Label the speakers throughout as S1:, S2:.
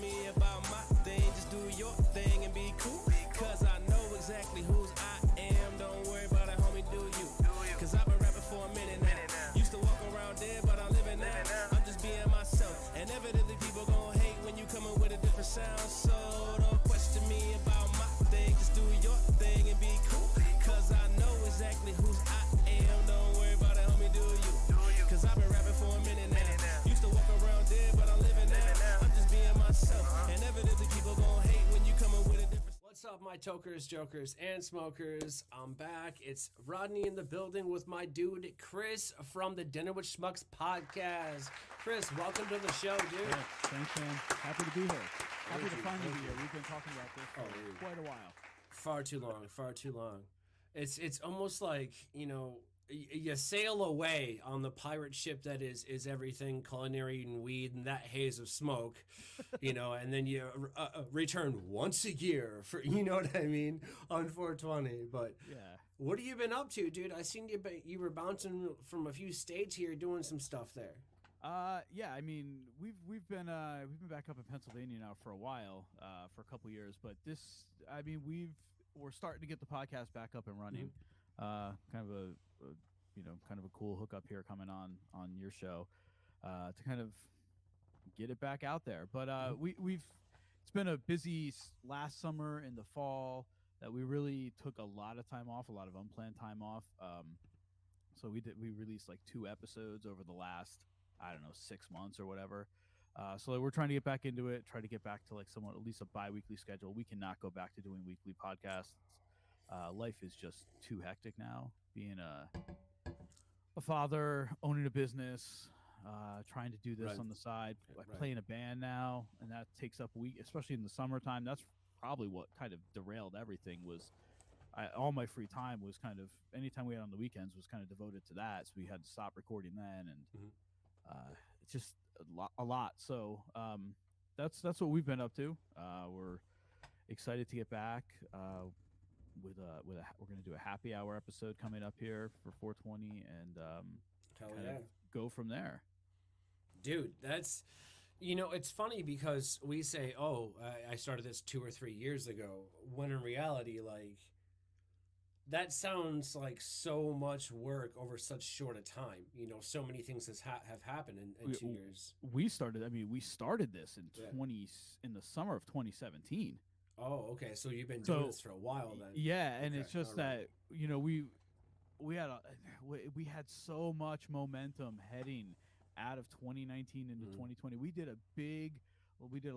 S1: me about my thing. Just do your thing and be cool. Cause I know exactly whose I am. Don't worry about it, homie, do you. Cause I've been rapping for a minute now. Used to walk around dead, but I'm living now. I'm just being myself. And evidently people gon' hate when you coming with a different sound. So don't question me about my thing. Just do your thing and be cool. Cause I know exactly whose I am. Don't worry about it, homie, do you. Cause I've been rapping for a minute now. Used to walk around dead, but I'm living now. I'm just being myself. And evidently people gon' hate when you coming with a different. What's up, my tokers, jokers, and smokers? I'm back. It's Rodney in the building with my dude, Chris, from the Dinner with Schmucks podcast. Chris, welcome to the show, dude.
S2: Yeah, thanks, man. Happy to be here. Happy to finally be here. We've been talking about this for quite a while.
S1: Far too long, far too long. It's almost like, you know, you sail away on the pirate ship that is everything culinary and weed and that haze of smoke, you know, and then you return once a year for, you know what I mean, on 420. But
S2: yeah, what
S1: have you been up to, dude? I seen you were bouncing from a few states here doing some stuff there.
S2: Yeah, I mean, we've been back up in Pennsylvania now for a while, for a couple years, but we're starting to get the podcast back up and running. Kind of a cool hookup here coming on your show, to kind of get it back out there. But it's been a busy last summer and the fall that we really took a lot of time off, a lot of unplanned time off. So we released like 2 episodes over the last, I don't know, 6 months or whatever. So we're trying to get back into it, try to get back to like somewhat, at least a bi-weekly schedule. We cannot go back to doing weekly podcasts. Life is just too hectic now, being a father, owning a business, trying to do this on the side. I play in a band now, and that takes up a week, especially in the summertime. That's probably what kind of derailed everything. Was all my free time was kind of, anytime we had on the weekends was kind of devoted to that. So we had to stop recording then, and it's just a lot. So that's what we've been up to. We're excited to get back. We're going to do a happy hour episode coming up here for 420 and of go from there.
S1: Dude, that's, you know, it's funny because we say, I started this 2 or 3 years ago, when in reality, like, that sounds like so much work over such short a time. You know, so many things have happened in 2 years.
S2: We started this in in the summer of 2017.
S1: Oh, okay. So you've been doing this for a while then.
S2: Yeah, and it's just that, you know, we had so much momentum heading out of 2019 into 2020. We did a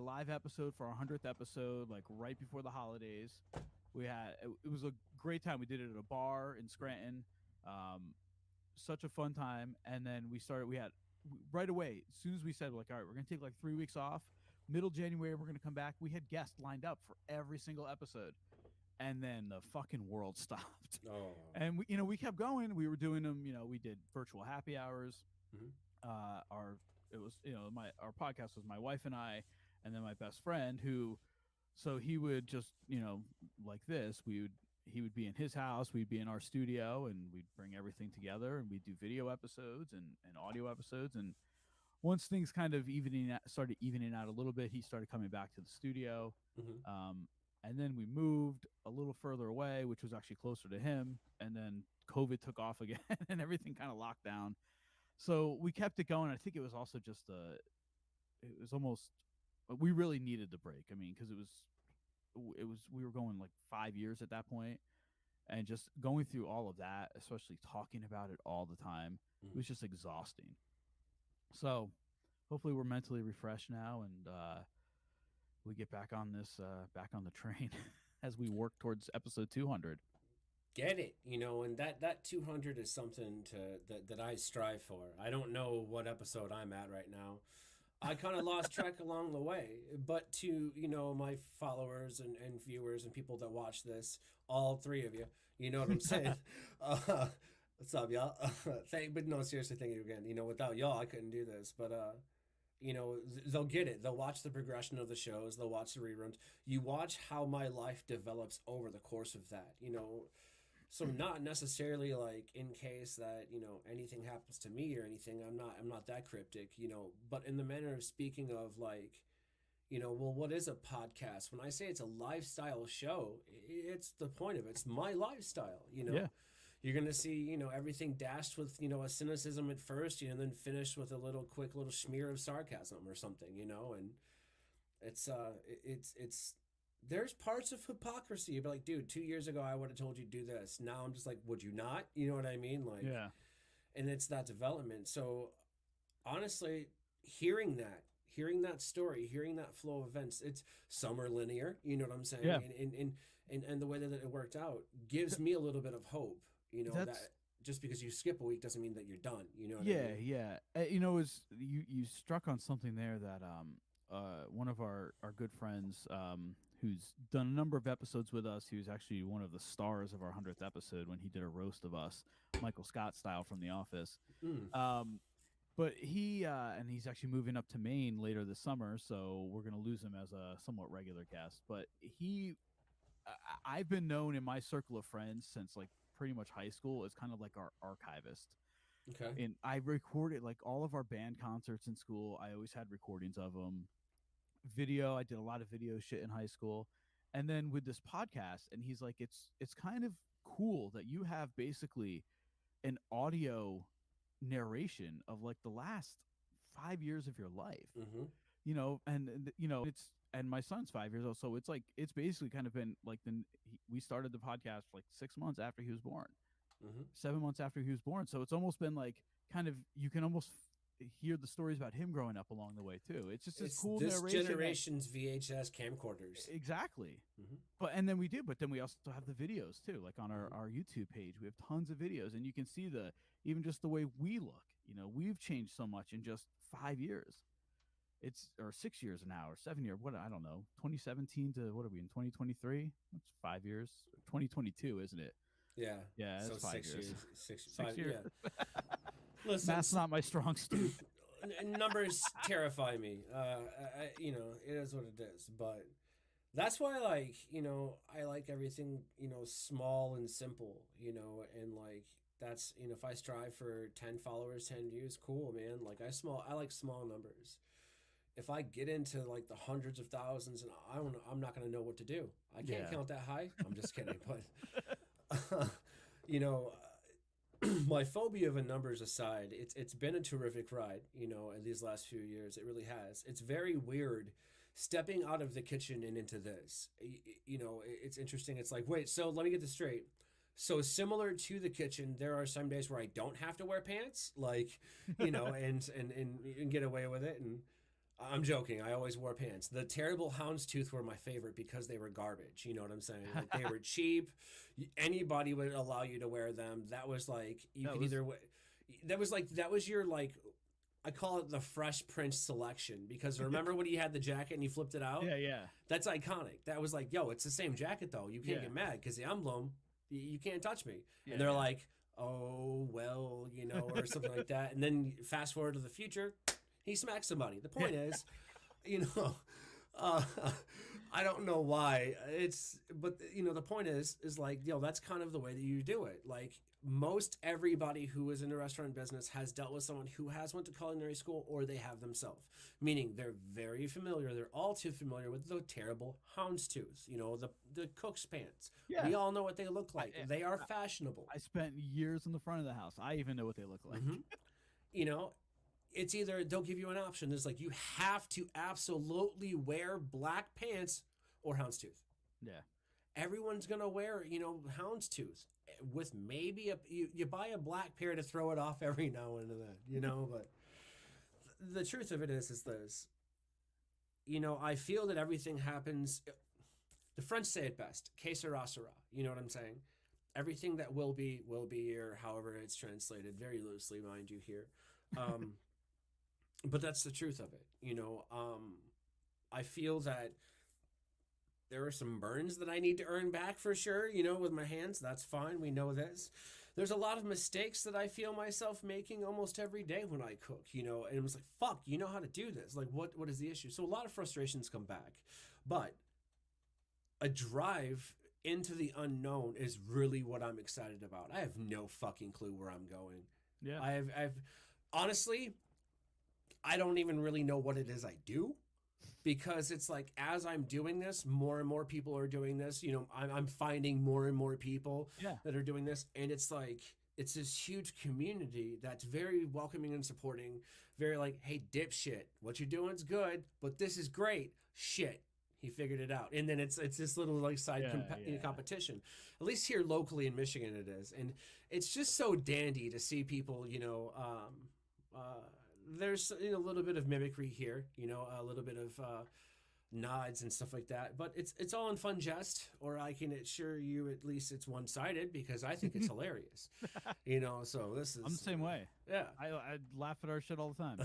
S2: live episode for our 100th episode, like right before the holidays. It was a great time. We did it at a bar in Scranton. Such a fun time. And then we had right away, as soon as we said, like, all right, we're going to take like 3 weeks off. Middle January, we're going to come back. We had guests lined up for every single episode. And then the fucking world stopped. Oh. And we kept going. We were doing them, we did virtual happy hours. Our podcast was my wife and I, and then my best friend so he would just, like this, he would be in his house, we'd be in our studio, and we'd bring everything together, and we'd do video episodes and audio episodes. And once things kind of started evening out a little bit, he started coming back to the studio. And then we moved a little further away, which was actually closer to him. And then COVID took off again and everything kind of locked down. So we kept it going. I think it was also just we really needed the break. I mean, because we were going like 5 years at that point, and just going through all of that, especially talking about it all the time, it was just exhausting. So hopefully we're mentally refreshed now, and we get back on the train as we work towards episode 200.
S1: Get it, and that 200 is something that I strive for. I don't know what episode I'm at right now. I kind of lost track along the way, but to, my followers and viewers and people that watch this, all 3 of you, you know what I'm saying? What's up, y'all? But no, seriously, thank you again. Without y'all, I couldn't do this, but, they'll get it. They'll watch the progression of the shows. They'll watch the reruns. You watch how my life develops over the course of that, So not necessarily like in case that, anything happens to me or anything, I'm not that cryptic, but in the manner of speaking of like,
S3: well, what is a podcast? When I say it's a lifestyle show, it's the point of it. It's my lifestyle,
S2: Yeah.
S3: You're going to see, everything dashed with, a cynicism at first, and then finished with a quick little smear of sarcasm or something, and it's there's parts of hypocrisy, but like, dude, 2 years ago, I would have told you to do this. Now I'm just like, would you not? You know what I mean? Like,
S2: Yeah.
S3: and it's that development. So honestly, hearing that story, hearing that flow of events, some are linear, you know what I'm saying?
S2: Yeah.
S3: And the way that it worked out gives me a little bit of hope, that just because you skip a week doesn't mean that you're done, you know what I mean?
S2: Yeah. You struck on something there that one of our good friends who's done a number of episodes with us, he was actually one of the stars of our 100th episode when he did a roast of us, Michael Scott style from The Office. But he's actually moving up to Maine later this summer, so we're going to lose him as a somewhat regular guest. But I've been known in my circle of friends since like pretty much high school as kind of like our archivist.
S3: Okay.
S2: And I recorded like all of our band concerts in school. I always had recordings of them. Video, I did a lot of video shit in high school. And then with this podcast, and he's like, it's kind of cool that you have basically an audio narration of like the last 5 years of your life. And my son's 5 years old, so it's basically kind of been like we started the podcast like 6 months after he was born, 7 months after he was born, so it's almost been like kind of, you can almost hear the stories about him growing up along the way too. It's just this cool
S3: this
S2: narration
S3: generation's VHS camcorders.
S2: Exactly. But then we also have the videos too, like on our YouTube page. We have tons of videos, and you can see even just the way we look. We've changed so much in just 5 years. Or 6 years now, or 7 years. What, I don't know. 2017 to what are we in 2023? That's 5 years. 2022, isn't it?
S3: Yeah.
S2: Yeah. That's
S3: so
S2: 5
S3: 6
S2: years.
S3: years.
S2: 6
S3: 5
S2: years.
S3: Yeah. Listen,
S2: that's not my strong suit.
S3: Numbers terrify me. It is what it is. But that's why, I like everything, small and simple, and like that's, if I strive for 10 followers, 10 views, cool, man. Like I like small numbers. If I get into like the hundreds of thousands, and I'm not going to know what to do. I can't count that high. I'm just kidding. But, my phobia of numbers aside, it's been a terrific ride, in these last few years. It really has. It's very weird stepping out of the kitchen and into this. It's interesting. It's like, wait, so let me get this straight. So similar to the kitchen, there are some days where I don't have to wear pants, like, and get away with it. And I'm joking. I always wore pants. The terrible houndstooth were my favorite because they were garbage. You know what I'm saying? Like, they were cheap. Anybody would allow you to wear them. That was like, that was your, like, I call it the Fresh Prince selection, because remember when he had the jacket and he flipped it out?
S2: Yeah.
S3: That's iconic. That was like, yo, it's the same jacket though. You can't get mad because the emblem, you can't touch me. And they're like, oh, well, or something like that. And then fast forward to the future, he smacks somebody. The point is, I don't know why but the point is like, that's kind of the way that you do it. Like, most everybody who is in the restaurant business has dealt with someone who has went to culinary school, or they have themselves, meaning they're very familiar. They're all too familiar with the terrible houndstooth, the cook's pants. Yeah. We all know what they look like. They are fashionable.
S2: I spent years in the front of the house. I even know what they look like.
S3: It's either they'll give you an option. It's like, you have to absolutely wear black pants or houndstooth.
S2: Yeah.
S3: Everyone's going to wear, houndstooth, with maybe you buy a black pair to throw it off every now and then, but the truth of it is this, I feel that everything happens. The French say it best, que sera, sera. You know what I'm saying? Everything that will be, or however it's translated, very loosely, mind you, here. But that's the truth of it. I feel that there are some burns that I need to earn back for sure, with my hands. That's fine. We know this. There's a lot of mistakes that I feel myself making almost every day when I cook, and it was like, fuck, you know how to do this. Like, what is the issue? So a lot of frustrations come back, but a drive into the unknown is really what I'm excited about. I have no fucking clue where I'm going.
S2: Yeah.
S3: I've honestly, I don't even really know what it is I do. because it's like as I'm doing this, more and more people are doing this. You know, I'm finding more and more people
S2: Yeah.
S3: that are doing this, and it's like it's this huge community that's very welcoming and supporting. Very like, hey, dipshit, what you're doing's good, but this is great. Shit, he figured it out, and then it's this little like side competition. At least here locally in Michigan, it is, and it's just so dandy to see people. You know, there's a little bit of mimicry here. You know, a little bit of nods and stuff like that, but it's all in fun jest. Or I can assure you, at least it's one sided because I think it's hilarious. You know, so this is
S2: I'm the same way.
S3: Yeah,
S2: I laugh at our shit all the time.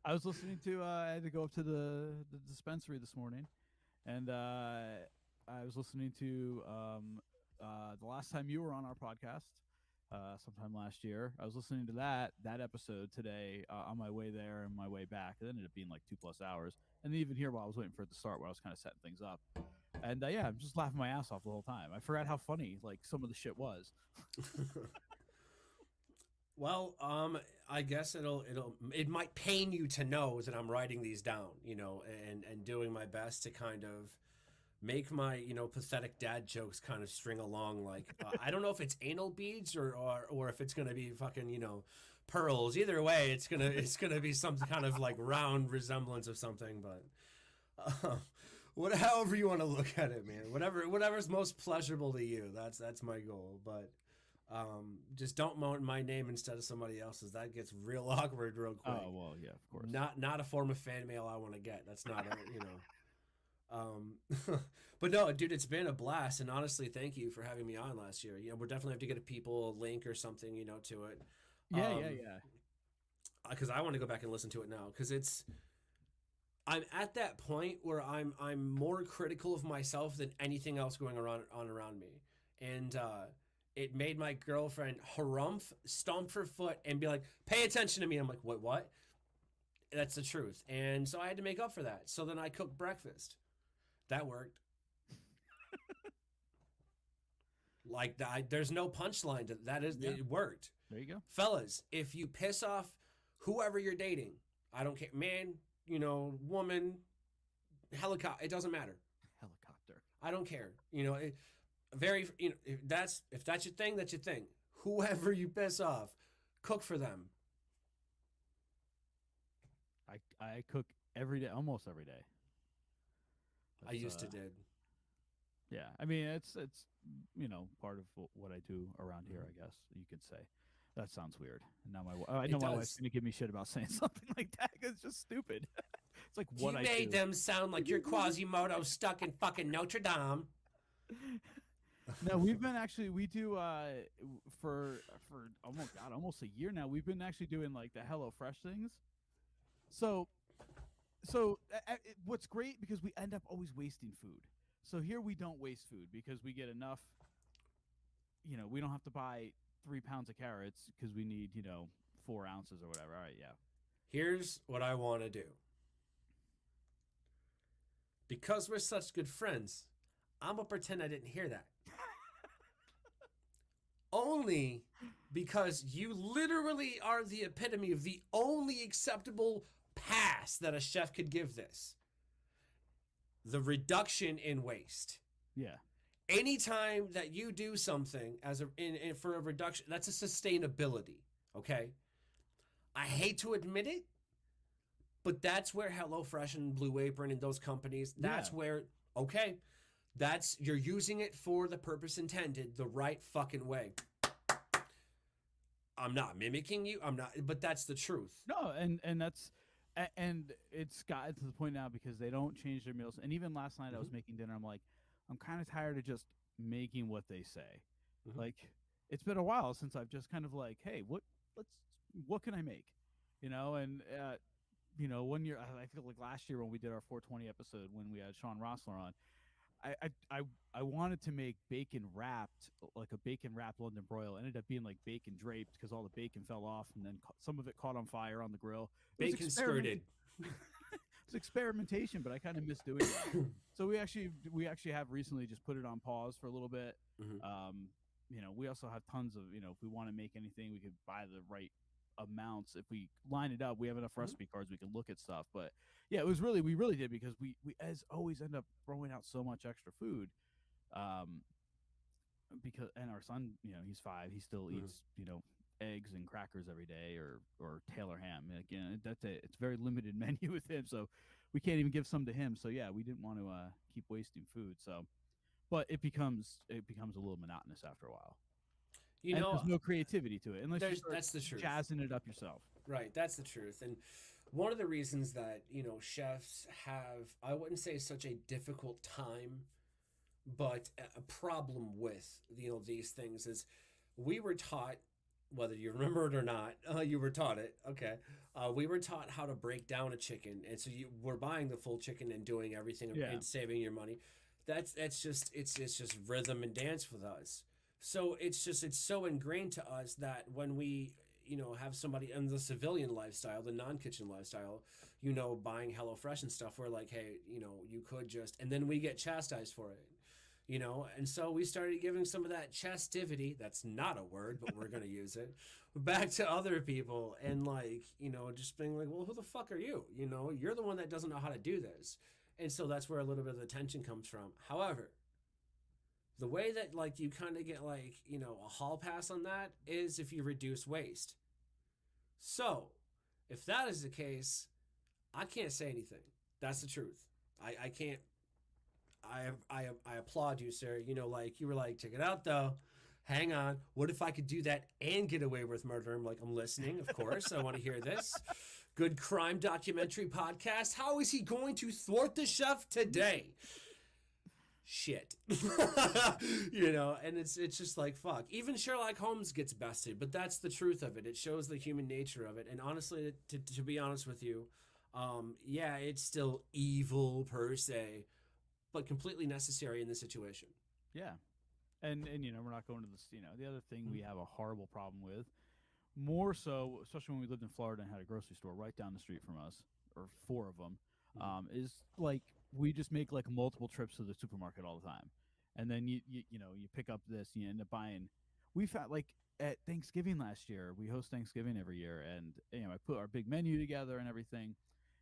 S2: I was listening to I had to go up to the dispensary this morning, and I was listening to the last time you were on our podcast, sometime last year. I was listening to that episode today on my way there and my way back. It ended up being like 2+ hours, and even here while I was waiting for it to start, where I was kind of setting things up. And yeah, I'm just laughing my ass off the whole time. I forgot how funny like some of the shit was.
S3: Well, I guess it might pain you to know that I'm writing these down, you know, and doing my best to kind of make my, you know, pathetic dad jokes kind of string along. Like, I don't know if it's anal beads or if it's going to be fucking, you know, pearls. Either way, it's going to be some kind of like round resemblance of something, but however you want to look at it, man, whatever's most pleasurable to you. That's my goal. But just don't moan my name instead of somebody else's. That gets real awkward real quick.
S2: Oh, well, yeah, of course.
S3: Not a form of fan mail I want to get. That's not a, you know. But no, dude, it's been a blast, and honestly, thank you for having me on last year. You know, we're definitely have to get a people link or something, you know, to it.
S2: Yeah.
S3: Because I want to go back and listen to it now, because I'm at that point where I'm more critical of myself than anything else going around me, and it made my girlfriend harumph, stomp her foot, and be like, "Pay attention to me." I'm like, "What?" That's the truth, and so I had to make up for that. So then I cooked breakfast. That worked. Like there's no punchline to that. It worked.
S2: There you go,
S3: fellas. If you piss off whoever you're dating, I don't care, man. You know, woman, helicopter. It doesn't matter.
S2: Helicopter.
S3: I don't care. You know, if that's your thing, that's your thing. Whoever you piss off, cook for them.
S2: I cook every day, almost every day.
S3: I used to did.
S2: Yeah, I mean it's you know part of what I do around here. I guess you could say. That sounds weird. And now I know my wife's gonna give me shit about saying something like that. It's just stupid. It's like what I do.
S3: You made them sound like you're Quasimodo stuck in fucking Notre Dame.
S2: No, we do for almost a year now. We've been actually doing like the HelloFresh things. So what's great, because we end up always wasting food. So here we don't waste food because we get enough. You know, we don't have to buy 3 pounds of carrots because we need 4 ounces or whatever. All right, yeah.
S3: Here's what I want to do. Because we're such good friends, I'm gonna pretend I didn't hear that. Only because you literally are the epitome of the only acceptable pass that a chef could give this. The reduction in waste.
S2: Yeah.
S3: Anytime that you do something for a reduction, that's a sustainability, okay? I hate to admit it, but that's where HelloFresh and Blue Apron and those companies, that's where, okay, you're using it for the purpose intended, the right fucking way. I'm not mimicking you. But that's the truth.
S2: No, and that's, and it's gotten to the point now because they don't change their meals. And even last night I was making dinner. I'm like, I'm kind of tired of just making what they say. Like, it's been a while since I've just kind of like, hey, what can I make? And 1 year, I feel like last year when we did our 420 episode, when we had Sean Rossler on, I wanted to make bacon wrapped, like a bacon wrapped London broil. It ended up being like bacon draped because all the bacon fell off, and then some of it caught on fire on the grill.
S3: Bacon skirted.
S2: It's experimentation, but I kind of miss doing that. So we actually have recently just put it on pause for a little bit. We also have tons of, if we want to make anything, we could buy the right amounts. If we line it up, we have enough recipe cards, we can look at stuff. But yeah, it was really, we really did, because we as always end up throwing out so much extra food. Um, because, and our son, he's 5, he still eats, eggs and crackers every day, or Taylor ham. And again, that's it. It's very limited menu with him, so we can't even give some to him. So yeah, we didn't want to keep wasting food. So, but it becomes a little monotonous after a while. And there's no creativity to it unless you start
S3: that's the truth.
S2: jazzing it up yourself.
S3: Right, that's the truth. And one of the reasons that chefs have, I wouldn't say such a difficult time, but a problem with these things is, we were taught, whether you remember it or not, you were taught it. Okay, we were taught how to break down a chicken, and so we're buying the full chicken and doing everything and saving your money. It's just rhythm and dance with us. So it's so ingrained to us that when we have somebody in the civilian lifestyle, the non-kitchen lifestyle, buying HelloFresh and stuff, we're like, hey, you could just, and then we get chastised for it. And so we started giving some of that chastivity, that's not a word, but we're going to use it, back to other people, and just being like, well, who the fuck are you? You're the one that doesn't know how to do this. And so that's where a little bit of the tension comes from. However, the way that you kind of get a hall pass on that is if you reduce waste. So if that is the case, I can't say anything. That's the truth. I can't. I applaud you, sir. You were like, check it out though. Hang on. What if I could do that and get away with murder? I'm like, I'm listening, of course. I want to hear this. Good crime documentary podcast. How is he going to thwart the chef today? Shit. And it's just like, fuck. Even Sherlock Holmes gets bested, but that's the truth of it. It shows the human nature of it. And honestly, to be honest with you, yeah, it's still evil per se, but completely necessary in this situation.
S2: Yeah. And we're not going to this, the other thing we have a horrible problem with, more so, especially when we lived in Florida and had a grocery store right down the street from us, or 4 of them, is we just make multiple trips to the supermarket all the time. And then you pick up this, you end up buying. We found at Thanksgiving last year, we host Thanksgiving every year, and I put our big menu together and everything.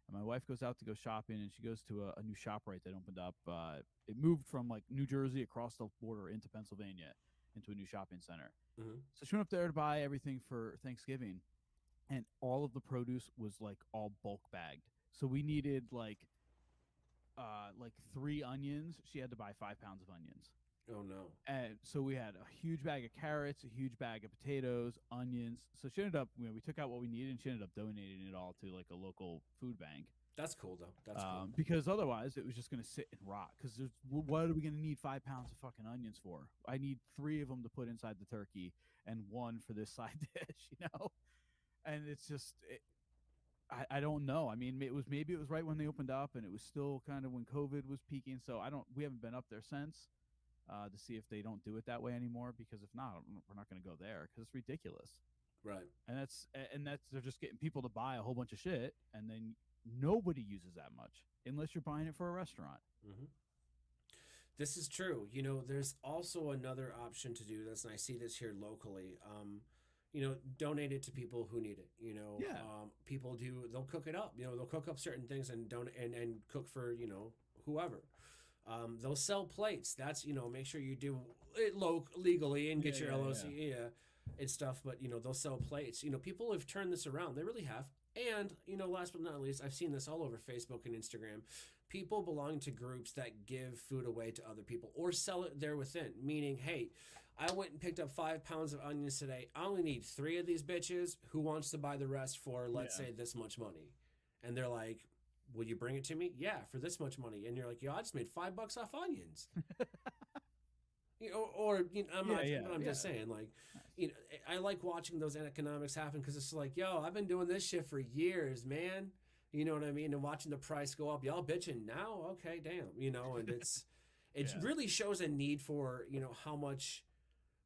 S2: And my wife goes out to go shopping, and she goes to a new ShopRite that opened up. It moved from New Jersey across the border into Pennsylvania into a new shopping center. So she went up there to buy everything for Thanksgiving, and all of the produce was all bulk bagged. So we needed 3 onions. She had to buy 5 pounds of onions.
S3: Oh no.
S2: And so we had a huge bag of carrots, a huge bag of potatoes, onions. So she ended up, we took out what we needed, and she ended up donating it all to a local food bank.
S3: That's cool though. That's cool.
S2: Because otherwise it was just going to sit and rot. Because what are we going to need 5 pounds of fucking onions for? I need 3 of them to put inside the turkey and 1 for this side dish, And it's just, I don't know. I mean, maybe it was right when they opened up, and it was still kind of when COVID was peaking. So we haven't been up there since to see if they don't do it that way anymore. Because if not, we're not going to go there because it's ridiculous. Right. And that's they're just getting people to buy a whole bunch of shit, and then nobody uses that much unless you're buying it for a restaurant.
S3: This is true. There's also another option to do this, and I see this here locally. Donate it to people who need it. People they'll cook it up. They'll cook up certain things and and cook for whoever. They'll sell plates. That's make sure you do it legally and get your LOC and stuff. But they'll sell plates. People have turned this around. They really have. And last but not least, I've seen this all over Facebook and Instagram. People belong to groups that give food away to other people or sell it there within. Meaning, hey, I went and picked up 5 pounds of onions today. I only need 3 of these bitches. Who wants to buy the rest for, let's say, this much money? And they're like, will you bring it to me? Yeah, for this much money. And you're like, I just made $5 off onions. I'm just saying, I like watching those economics happen because it's like, I've been doing this shit for years, man. You know what I mean? And watching the price go up, y'all bitching now? Okay, damn. And it really shows a need for, how much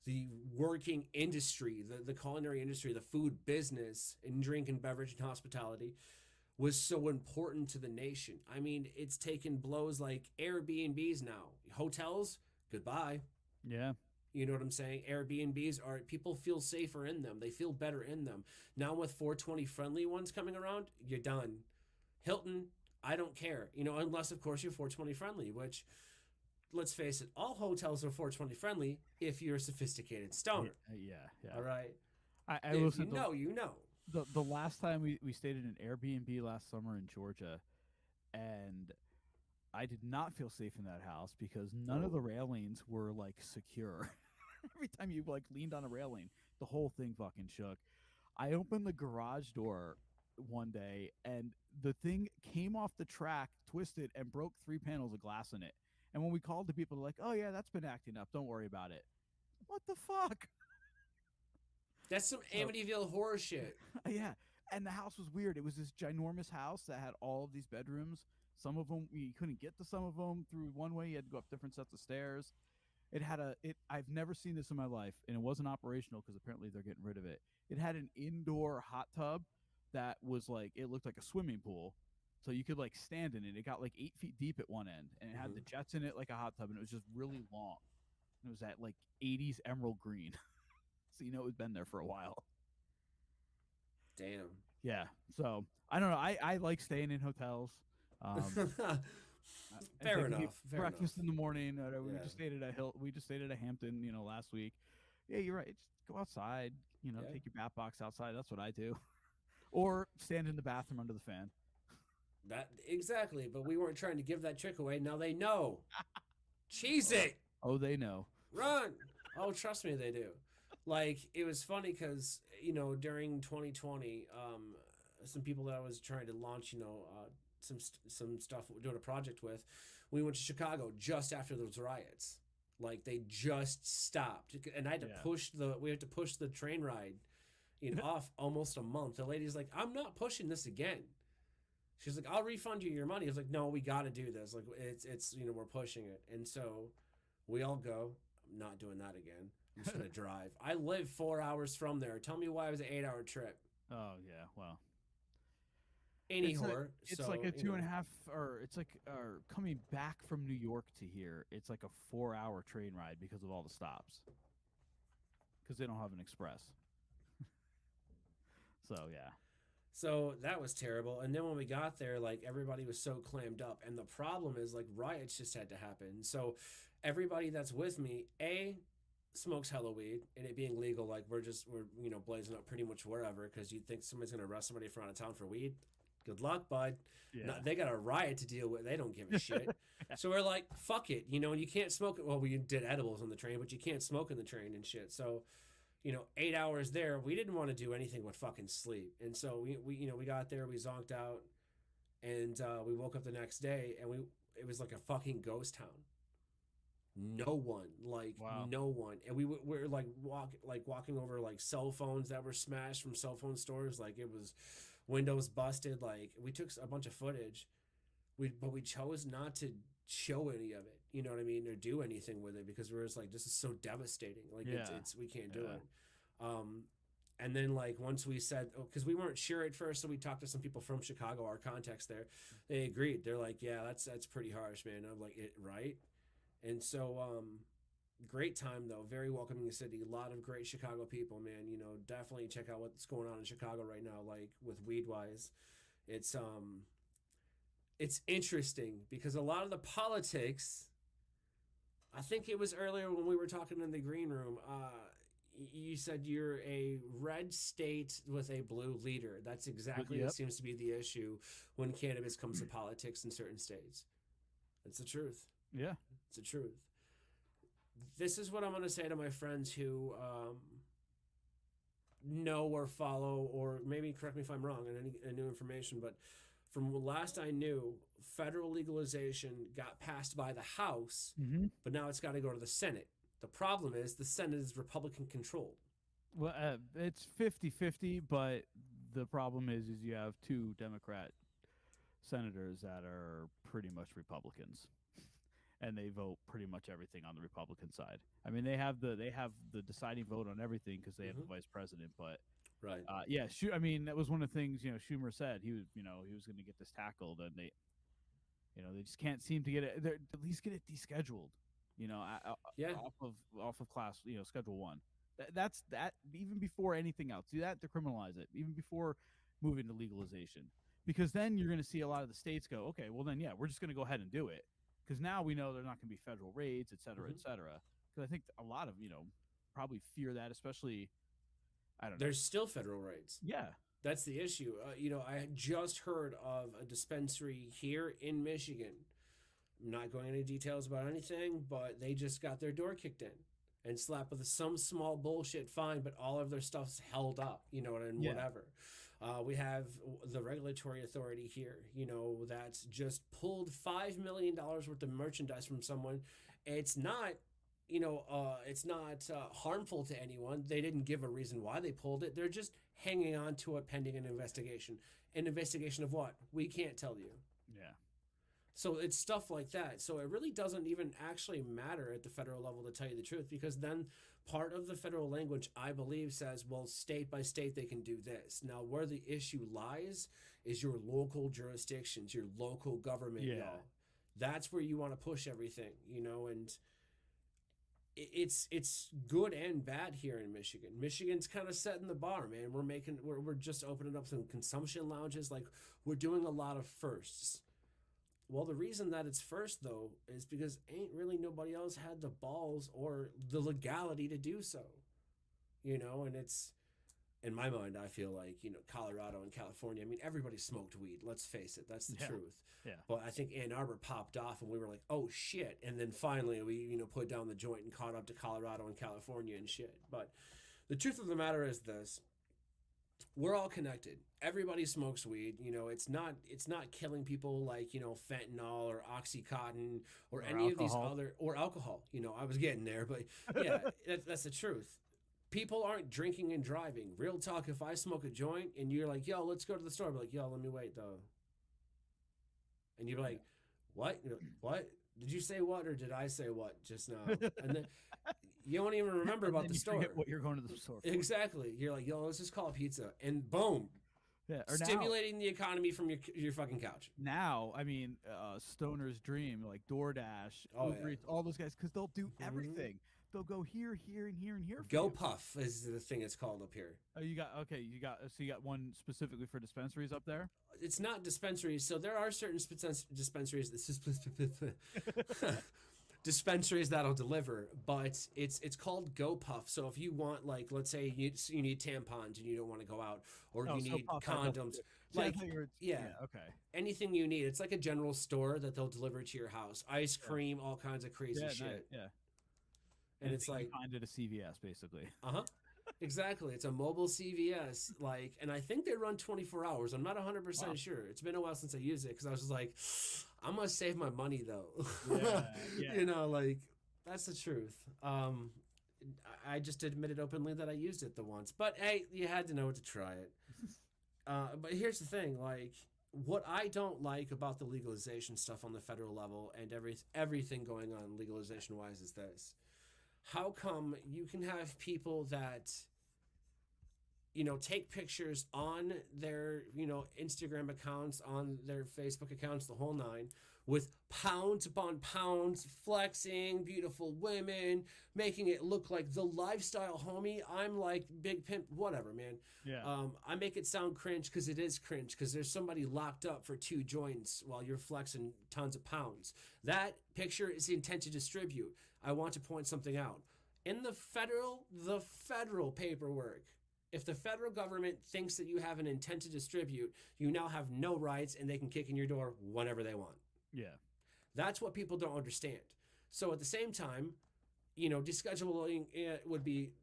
S3: the working industry, the culinary industry, the food business and drink and beverage and hospitality was so important to the nation. I mean, it's taken blows like Airbnbs now. Hotels, goodbye.
S2: Yeah.
S3: You know what I'm saying? Airbnbs are, people feel safer in them. They feel better in them. Now with 420 friendly ones coming around, you're done. Hilton, I don't care. You know, unless of course you're 420 friendly, which, let's face it, all hotels are 420 friendly if you're a sophisticated stoner.
S2: Yeah.
S3: All right.
S2: I
S3: If
S2: listened
S3: you know, you know.
S2: the last time we stayed in an Airbnb last summer in Georgia, and I did not feel safe in that house because none of the railings were like secure. Every time you like leaned on a railing, the whole thing fucking shook. I opened the garage door one day and the thing came off the track, twisted, and broke 3 panels of glass in it. And when we called the people, they're like, "Oh yeah, that's been acting up. Don't worry about it." What the fuck?
S3: That's some Amityville horror shit.
S2: Yeah. And the house was weird. It was this ginormous house that had all of these bedrooms. Some of them you couldn't get to some of them through one way. You had to go up different sets of stairs. I've never seen this in my life, and it wasn't operational because apparently they're getting rid of it. It had an indoor hot tub that was like, it looked like a swimming pool. So you could like stand in it. It got like 8 feet deep at one end, and it had the jets in it like a hot tub, and it was just really long. And it was at like 80s emerald green. So you know it had been there for a while.
S3: Damn.
S2: Yeah. So I don't know. I like staying in hotels.
S3: Fair enough.
S2: Breakfast in the morning. We
S3: Yeah.
S2: just stayed at we just stayed at a Hampton, last week. Yeah, you're right. Just go outside.
S3: Yeah.
S2: Take your bat box outside. That's what I do. Or stand in the bathroom under the fan.
S3: That exactly, but we weren't trying to give that trick away. Now they know. Cheese it.
S2: Oh, they know.
S3: Run. Oh, trust me, they do. Like, it was funny because during 2020, some people that I was trying to launch, some stuff doing a project with, we went to Chicago just after those riots. Like, they just stopped, and I had to push the train ride off almost a month. The lady's like, "I'm not pushing this again." She's like, "I'll refund you your money." I was like, "No, we got to do this. Like, it's we're pushing it." And so we all go. I'm not doing that again. I'm just gonna drive. I live 4 hours from there. Tell me why it was an 8-hour trip.
S2: Oh yeah, well.
S3: Anyhow,
S2: it's like a 2.5, or it's like coming back from New York to here. It's like a 4-hour train ride because of all the stops. Because they don't have an express. So yeah.
S3: So that was terrible. And then when we got there, like, everybody was so clammed up. And the problem is, like, riots just had to happen. So everybody that's with me, smokes hella weed, and it being legal, like, we're blazing up pretty much wherever, because you'd think somebody's gonna arrest somebody from out of town for weed. Good luck, bud.
S2: Yeah.
S3: They got a riot to deal with. They don't give a shit. So we're like, fuck it, and you can't smoke it. Well, we did edibles on the train, but you can't smoke in the train and shit. So 8 hours there, we didn't want to do anything but fucking sleep. And so we got there, we zonked out, and we woke up the next day, and it was like a fucking ghost town. No one, no one. And we're like walking over like cell phones that were smashed from cell phone stores. Like, it was windows busted. Like, we took a bunch of footage, but we chose not to show any of it. You know what I mean? Or do anything with it, because we were just like, this is so devastating. Like, it's we can't do it. And then, like, once we said, because we weren't sure at first, so we talked to some people from Chicago, our contacts there. They agreed. They're like, yeah, that's pretty harsh, man. I'm like, right? And so, great time though. Very welcoming city. A lot of great Chicago people, man. Definitely check out what's going on in Chicago right now, like with weed wise. It's interesting because a lot of the politics. I think it was earlier when we were talking in the green room. You said you're a red state with a blue leader. That's exactly what seems to be the issue when cannabis comes to politics in certain states. That's the truth.
S2: Yeah.
S3: It's the truth. This is what I'm going to say to my friends who know or follow, or maybe correct me if I'm wrong, and any new information, but from last I knew, federal legalization got passed by the House, but now it's got to go to the Senate. The problem is the Senate is Republican controlled.
S2: Well, it's 50-50, but the problem is you have 2 Democrat senators that are pretty much Republicans. And they vote pretty much everything on the Republican side. I mean, they have the deciding vote on everything because they have the vice president. But
S3: right,
S2: I mean, that was one of the things Schumer said. He was he was going to get this tackled, and they just can't seem to get it. At least get it descheduled.
S3: Yeah.
S2: off of class, Schedule 1. That's that even before anything else. Do that to criminalize it, even before moving to legalization. Because then you're going to see a lot of the states go, okay, well then, yeah, we're just going to go ahead and do it. Because now we know there's not going to be federal raids, et cetera, et cetera. Because I think a lot of, probably fear that, especially, I don't know.
S3: There's still federal raids.
S2: Yeah.
S3: That's the issue. I had just heard of a dispensary here in Michigan. I'm not going into details about anything, but they just got their door kicked in and slapped with some small bullshit fine, but all of their stuff's held up, and whatever. We have the regulatory authority here, that's just pulled $5 million worth of merchandise from someone. It's not, it's not harmful to anyone. They didn't give a reason why they pulled it. They're just hanging on to it pending an investigation. An investigation of what? We can't tell you.
S2: Yeah.
S3: So it's stuff like that. So it really doesn't even actually matter at the federal level, to tell you the truth, because then part of the federal language, I believe, says, well, state by state, they can do this. Now, where the issue lies is your local jurisdictions, your local government, y'all. That's where you want to push everything, and it's good and bad here in Michigan. Michigan's kind of setting the bar, man. We're just opening up some consumption lounges. Like, we're doing a lot of firsts. Well, the reason that it's first, though, is because ain't really nobody else had the balls or the legality to do so, and it's, in my mind, I feel like, Colorado and California, I mean, everybody smoked weed. Let's face it. That's the truth.
S2: Yeah.
S3: But I think Ann Arbor popped off and we were like, oh, shit. And then finally we, put down the joint and caught up to Colorado and California and shit. But the truth of the matter is this. We're all connected. Everybody smokes weed. It's not killing people like, fentanyl or Oxycontin or any
S2: alcohol.
S3: of these other, or alcohol. I was getting there, but yeah, that's the truth. People aren't drinking and driving. Real talk, if I smoke a joint and you're like, yo, let's go to the store, I'll be like, yo, let me wait though. And you're like, what? You're like, what? Did you say what or did I say what just now? And then you don't even remember about the store.
S2: Forget what you're going to the store for.
S3: Exactly. You're like, yo, let's just call a pizza. And boom.
S2: Yeah, or
S3: stimulating the economy from your fucking couch.
S2: Now, I mean, Stoner's Dream, like DoorDash, Uber Eats, all those guys, because they'll do everything. They'll go here, here, and here, and here.
S3: Go Puff is the thing it's called up here.
S2: Oh, you got one specifically for dispensaries up there?
S3: It's not dispensaries. So there are certain dispensaries. Dispensaries that'll deliver, but it's called Go Puff. So if you want, like, let's say you need tampons and you don't want to go out, or you need condoms, like,
S2: okay,
S3: anything you need. It's like a general store that they'll deliver to your house. Ice cream, all kinds of crazy shit. And it's like,
S2: you find it a CVS basically.
S3: Exactly. It's a mobile CVS, like, and I think they run 24 hours. I'm not 100% sure. It's been a while since I used it because I was just like, I'm gonna save my money though. Like, that's the truth. I just admitted openly that I used it the once, but hey, you had to know it to try it. But here's the thing, like, what I don't like about the legalization stuff on the federal level and everything going on legalization wise is this. How come you can have people that, take pictures on their, Instagram accounts, on their Facebook accounts, the whole nine, with pounds upon pounds, flexing, beautiful women, making it look like the lifestyle, homie. I'm like big pimp, whatever, man.
S2: Yeah.
S3: I make it sound cringe because it is cringe because there's somebody locked up for 2 joints while you're flexing tons of pounds. That picture is the intent to distribute. I want to point something out. In the federal paperwork, if the federal government thinks that you have an intent to distribute, you now have no rights and they can kick in your door whenever they want.
S2: Yeah.
S3: That's what people don't understand. So at the same time, descheduling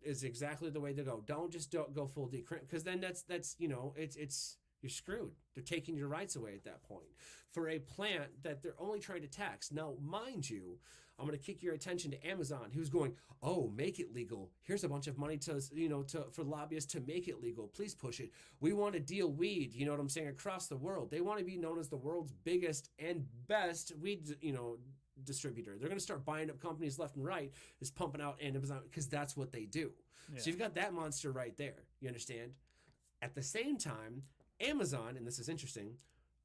S3: is exactly the way to go. Don't go full decrim, because then that's you're screwed. They're taking your rights away at that point for a plant that they're only trying to tax. Now, mind you, I'm going to kick your attention to Amazon, who's going, oh, make it legal. Here's a bunch of money for lobbyists to make it legal. Please push it. We want to deal weed, you know what I'm saying, across the world. They want to be known as the world's biggest and best weed, distributor. They're going to start buying up companies left and right, is pumping out Amazon, because that's what they do. Yeah. So you've got that monster right there. You understand? At the same time, Amazon, and this is interesting,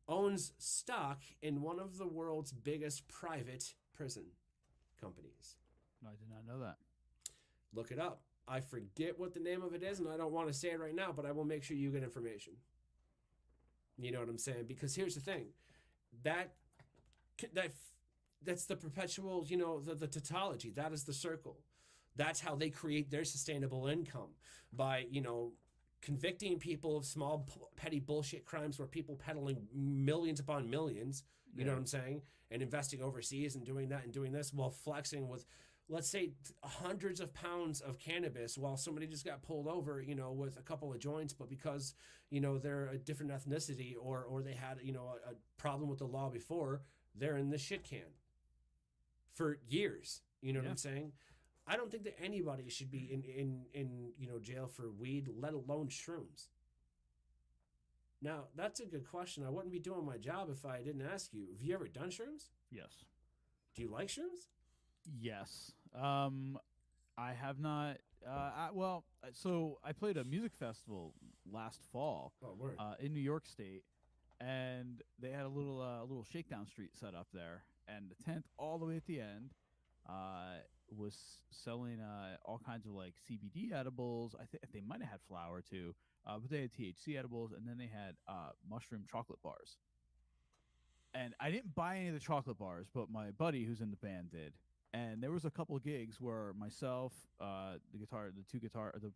S3: owns stock in one of the world's biggest private prison companies.
S2: No, I did not know that.
S3: Look it up. I forget what the name of it is, and I don't want to say it right now, but I will make sure you get information. You know what I'm saying? Because here's the thing. That's the perpetual, the tautology. That is the circle. That's how they create their sustainable income by, convicting people of small, petty bullshit crimes where people peddling millions upon millions, you know what I'm saying, and investing overseas and doing that and doing this while flexing with, let's say, hundreds of pounds of cannabis while somebody just got pulled over, with a couple of joints, but because, they're a different ethnicity or they had, a problem with the law before, they're in the shit can for years. You know what I'm saying? I don't think that anybody should be in jail for weed, let alone shrooms. Now, that's a good question. I wouldn't be doing my job if I didn't ask you. Have you ever done shrooms?
S2: Yes.
S3: Do you like shrooms?
S2: Yes. I have not. So I played a music festival last fall in New York State, and they had a little shakedown street set up there, and the tent all the way at the end was selling all kinds of like CBD edibles. I think they might have had flower too, but they had THC edibles, and then they had mushroom chocolate bars. And I didn't buy any of the chocolate bars, but my buddy who's in the band did. And there was a couple of gigs where myself, the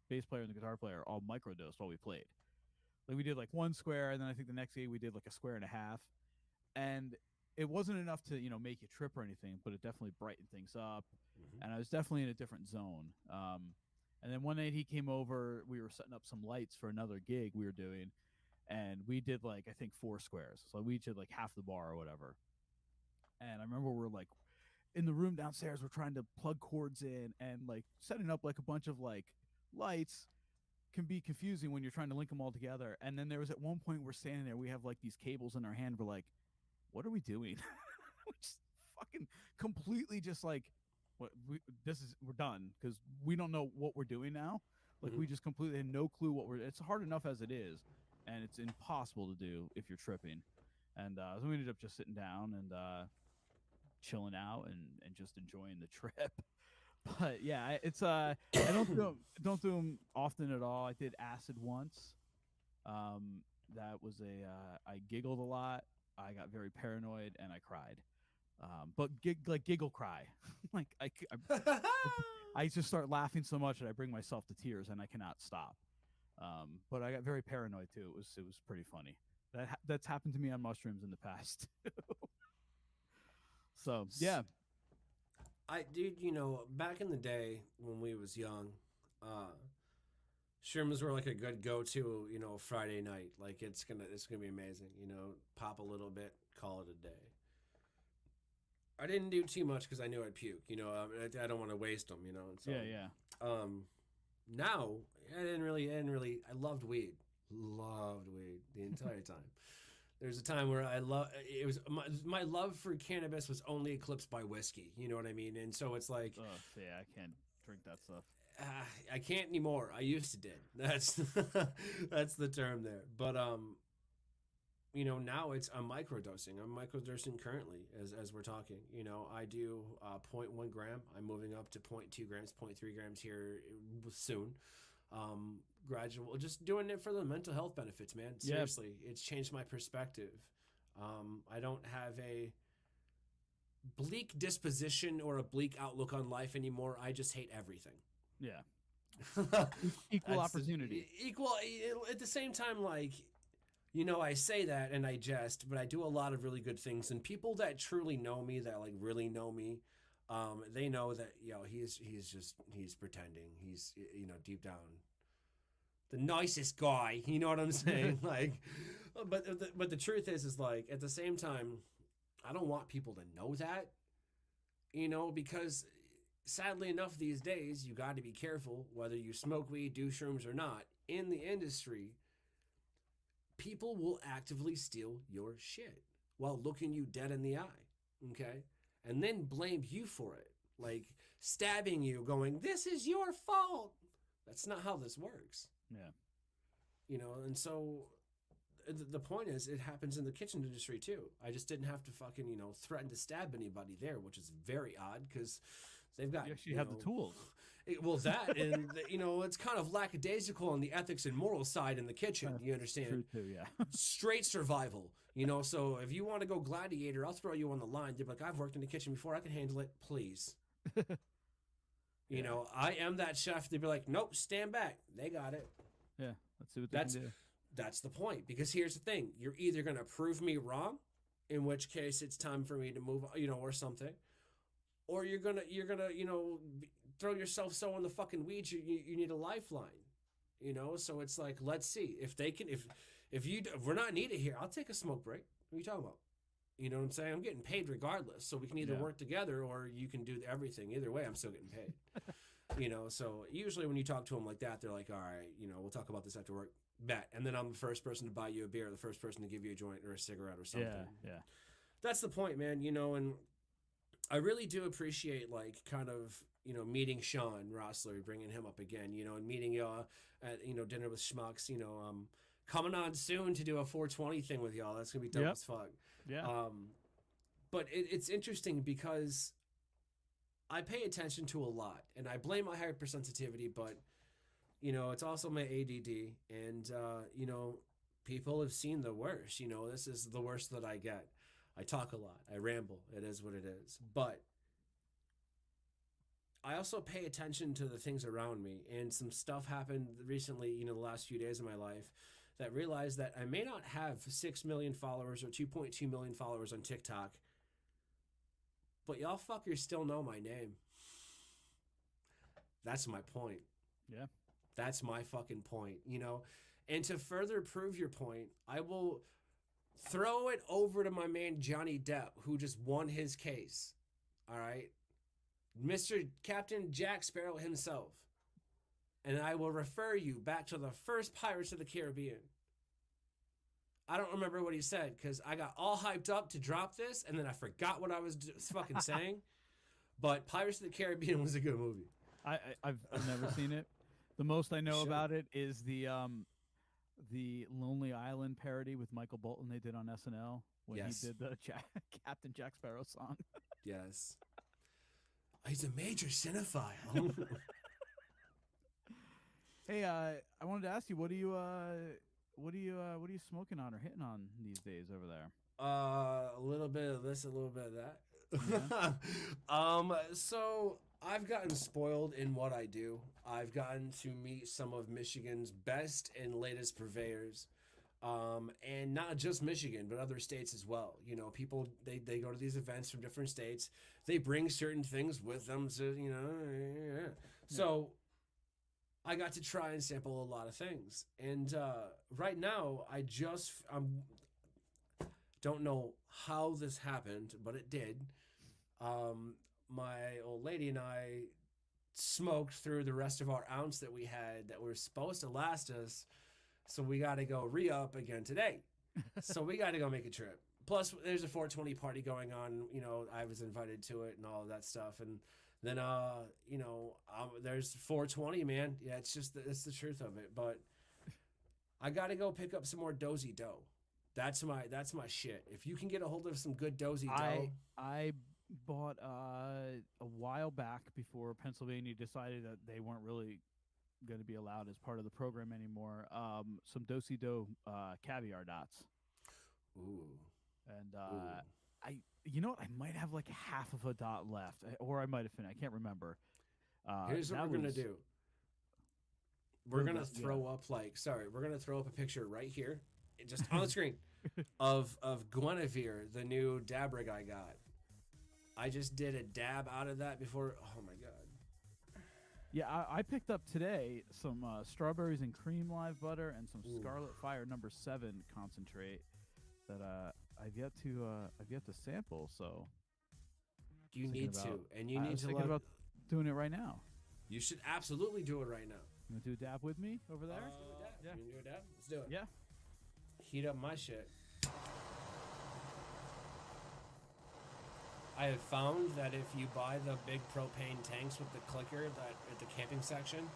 S2: bass player and the guitar player all microdosed while we played. Like we did like one square, and then I think the next gig we did like a square and a half. And it wasn't enough to, make you trip or anything, but it definitely brightened things up. Mm-hmm. And I was definitely in a different zone. And then one night he came over, we were setting up some lights for another gig we were doing. And we did like, I think 4 squares. So we each did like half the bar or whatever. And I remember we're like in the room downstairs, we're trying to plug cords in, and like setting up like a bunch of like lights can be confusing when you're trying to link them all together. And then there was at one point we're standing there, we have like these cables in our hand. We're like, what are we doing? We're just fucking completely just like, we're done, because we don't know what we're doing now. Like we just completely had no clue it's hard enough as it is, and it's impossible to do if you're tripping. And so we ended up just sitting down and chilling out and just enjoying the trip. But yeah, it's I don't do them often at all. I did acid once. That was I giggled a lot. I got very paranoid and I cried. But giggle cry. Like I just start laughing so much that I bring myself to tears and I cannot stop. But I got very paranoid too. It was pretty funny. That's happened to me on mushrooms in the past. So yeah,
S3: back in the day when we was young, shrooms were like a good go-to, Friday night. Like it's gonna be amazing. Pop a little bit, call it a day. I didn't do too much because I knew I'd puke. I don't want to waste them. So,
S2: yeah.
S3: Now I didn't really. I loved weed the entire time. There's a time where it was my love for cannabis was only eclipsed by whiskey. You know what I mean? And so it's like,
S2: I can't drink that stuff.
S3: I can't anymore. I used to did. That's the term there. But now I'm microdosing. I'm microdosing currently as we're talking. I do 0.1 gram. I'm moving up to 0.2 grams, 0.3 grams here soon. Gradual, just doing it for the mental health benefits, man. Seriously, It's changed my perspective. I don't have a bleak disposition or a bleak outlook on life anymore. I just hate everything.
S2: Yeah. Equal opportunity.
S3: Equal at the same time, like, I say that and I jest, but I do a lot of really good things. And people that truly know me, that like really know me, they know that, he's pretending. He's, deep down the nicest guy, you know what I'm saying? Like, but the truth is like, at the same time, I don't want people to know that, because sadly enough, these days, you got to be careful whether you smoke weed, do shrooms or not. In the industry, people will actively steal your shit while looking you dead in the eye. Okay. And then blame you for it. Like stabbing you, going, this is your fault. That's not how this works.
S2: Yeah.
S3: And so the point is, it happens in the kitchen industry too. I just didn't have to fucking, threaten to stab anybody there, which is very odd because They've got
S2: You actually have the tools.
S3: Well, that and it's kind of lackadaisical on the ethics and moral side in the kitchen. You understand?
S2: True too, yeah.
S3: Straight survival. So if you want to go gladiator, I'll throw you on the line. They're like, I've worked in the kitchen before. I can handle it. Please. I am that chef. They'd be like, nope, stand back. They got it.
S2: Yeah, let's see what they can do.
S3: That's the point. Because here's the thing: you're either gonna prove me wrong, in which case it's time for me to move, or something, or you're gonna throw yourself so in the fucking weeds. You need a lifeline. So it's like, let's see if they can. If we're not needed here, I'll take a smoke break. What are you talking about? You know what I'm saying? I'm getting paid regardless. So we can either work together or you can do everything. Either way, I'm still getting paid. So usually when you talk to them like that, they're like, all right, we'll talk about this after work. Bet. And then I'm the first person to buy you a beer, the first person to give you a joint or a cigarette or something.
S2: Yeah.
S3: That's the point, man. And I really do appreciate kind of, meeting Sean Rossler, bringing him up again, and meeting y'all at, dinner with Schmucks, coming on soon to do a 420 thing with y'all. That's going to be dope as fuck.
S2: Yeah.
S3: But it's interesting because I pay attention to a lot, and I blame my hypersensitivity, but it's also my ADD, and people have seen the worst. This is the worst that I get. I talk a lot. I ramble. It is what it is. But I also pay attention to the things around me, and some stuff happened recently, the last few days of my life, that realized that I may not have 6 million followers or 2.2 million followers on TikTok, but y'all fuckers still know my name. That's my point.
S2: Yeah.
S3: That's my fucking point, And to further prove your point, I will throw it over to my man Johnny Depp, who just won his case. All right? Mr. Captain Jack Sparrow himself. And I will refer you back to the first Pirates of the Caribbean. I don't remember what he said because I got all hyped up to drop this and then I forgot what I was fucking saying. But Pirates of the Caribbean was a good movie.
S2: I've never seen it. The most I know about it is the Lonely Island parody with Michael Bolton they did on SNL when he did the Captain Jack Sparrow song.
S3: Yes. He's a major cinephile.
S2: Hey, I wanted to ask you, what are you smoking on or hitting on these days over there?
S3: A little bit of this, a little bit of that. Yeah. So I've gotten spoiled in what I do. I've gotten to meet some of Michigan's best and latest purveyors. And not just Michigan, but other states as well. People, they go to these events from different states. They bring certain things with them. So, So I got to try and sample a lot of things. And right now, I don't know how this happened, but it did. My old lady and I smoked through the rest of our ounce that we had that were supposed to last us. So we got to go re-up again today. So we got to go make a trip. Plus, there's a 420 party going on. I was invited to it and all of that stuff. And then, there's 420, man. Yeah, it's the truth of it. But I got to go pick up some more dozy dough. That's my shit. If you can get a hold of some good dozy dough.
S2: I bought a while back before Pennsylvania decided that they weren't really going to be allowed as part of the program anymore. Some dozy dough caviar dots.
S3: Ooh.
S2: And I might have like half of a dot left, or I might have finished. I can't remember.
S3: Here's what we're gonna do. We're gonna throw up we're gonna throw up a picture right here, just on the screen, of Guinevere, the new dab rig I got. I just did a dab out of that before. Oh my god.
S2: Yeah, I picked up today some strawberries and cream live butter and some Scarlet Fire No. 7 concentrate that I've yet to sample. So
S3: you need to, and you
S2: I
S3: need
S2: was
S3: to
S2: thinking about doing it right now.
S3: You should absolutely do it right now.
S2: You want to do a dab with me over there?
S3: Yeah. You want to do a dab? Let's do it.
S2: Yeah.
S3: Heat up my shit. I have found that if you buy the big propane tanks with the clicker that at the camping section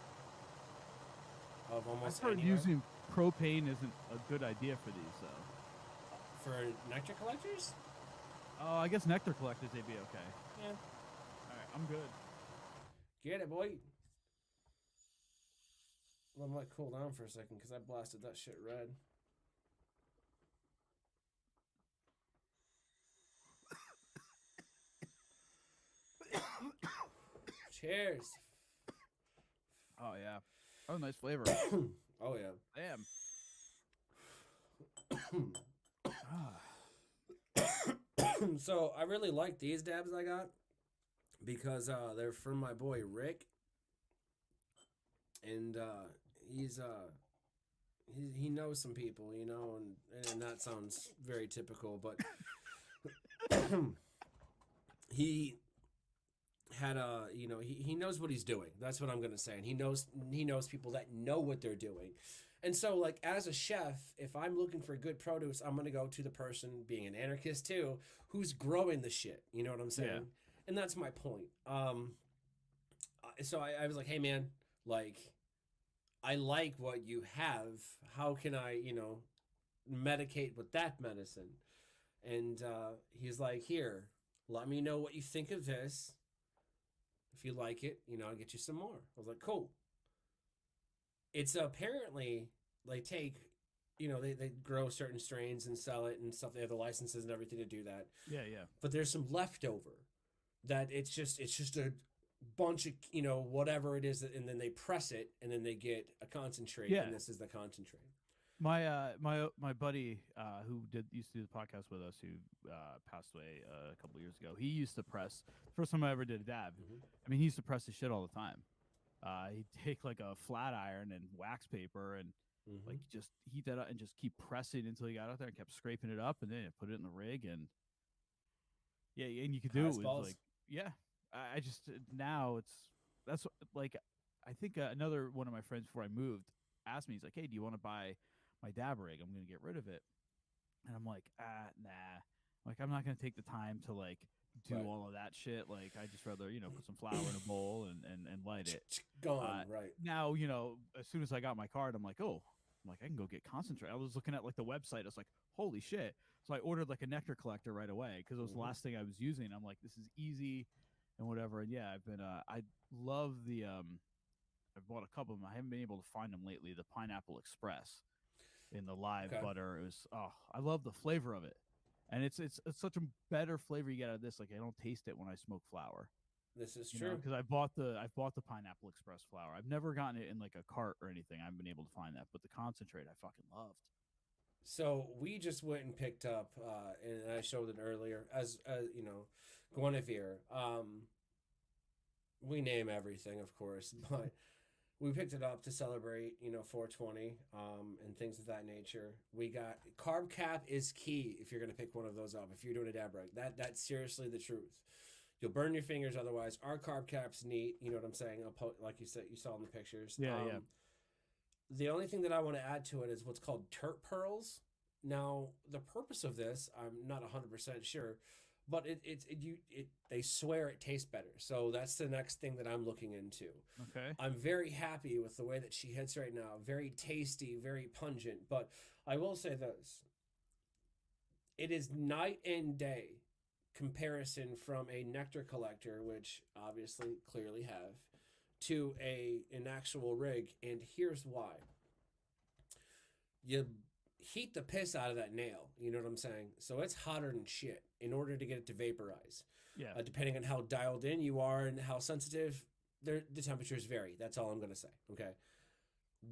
S3: of almost
S2: I've heard
S3: anywhere,
S2: using propane isn't a good idea for these, though.
S3: for nectar collectors.
S2: Oh, I guess nectar collectors they'd be okay.
S3: Yeah.
S2: All right, I'm good.
S3: Get it, boy. Well, I might cool down for a second because I blasted that shit red. Cheers.
S2: Oh yeah. Oh, nice flavor.
S3: Oh yeah.
S2: Damn.
S3: So I really like these dabs I got because they're from my boy Rick, and he knows some people, you know, and that sounds very typical, but he had a, you know, he knows what he's doing. That's what I'm gonna say, and he knows people that know what they're doing. And so, like, as a chef, if I'm looking for good produce, I'm going to go to the person, being an anarchist too, who's growing the shit. You know what I'm saying?
S2: Yeah.
S3: And that's my point. So I was like, hey, man, like, I like what you have. How can I, you know, medicate with that medicine? And he's like, here, let me know what you think of this. If you like it, you know, I'll get you some more. I was like, cool. It's apparently they take, you know, they grow certain strains and sell it and stuff. They have the licenses and everything to do that.
S2: Yeah, yeah.
S3: But there's some leftover that it's just a bunch of, you know, whatever it is, and then they press it and then they get a concentrate.
S2: Yeah.
S3: And this is the concentrate.
S2: My my buddy who used to do the podcast with us, who passed away a couple years ago. He used to press. First time I ever did a dab.
S3: Mm-hmm.
S2: I mean, he used to press the shit all the time. He'd take like a flat iron and wax paper and like just heat that up and just keep pressing until he got out there and kept scraping it up and then put it in the rig and yeah, and you could do it with like I just now that's like I think another one of my friends before I moved asked me, he's like, hey, do you want to buy my dab rig? I'm gonna get rid of it. And I'm like, nah, like I'm not gonna take the time to like do all of that shit. Like I just rather, you know, put some flour in a bowl and light it.
S3: Gone, right.
S2: Now, you know, as soon as I got my card, I'm like, I can go get concentrate. I was looking at like the website. I was like, holy shit. So I ordered like a nectar collector right away because it was the last thing I was using. I'm like, this is easy and whatever. And yeah, I've been, I love the, I've bought a couple of them. I haven't been able to find them lately. The Pineapple Express in the live butter. It was, I love the flavor of it. And it's such a better flavor you get out of this. Like I don't taste it when I smoke flour.
S3: This is true
S2: because I've bought the Pineapple Express flour. I've never gotten it in like a cart or anything. I haven't been able to find that, but the concentrate I fucking loved.
S3: So we just went and picked up, and I showed it earlier as you know, Guinevere. We name everything, of course, but we picked it up to celebrate, you know, 420, and things of that nature. We got carb cap is key if you're going to pick one of those up. If you're doing a dab rig, that's seriously the truth. You'll burn your fingers otherwise. Our carb cap's neat. You know what I'm saying? Like you said, you saw in the pictures.
S2: Yeah.
S3: The only thing that I want to add to it is what's called terp pearls. Now, the purpose of this, I'm not 100% sure, but they swear it tastes better. So that's the next thing that I'm looking into.
S2: Okay.
S3: I'm very happy with the way that she hits right now. Very tasty, very pungent. But I will say this. It is night and day comparison from a nectar collector, which obviously clearly have, to an actual rig. And here's why. You heat the piss out of that nail, you know what I'm saying? So it's hotter than shit in order to get it to vaporize.
S2: Yeah.
S3: Depending on how dialed in you are and how sensitive, the temperatures vary. That's all I'm going to say, okay?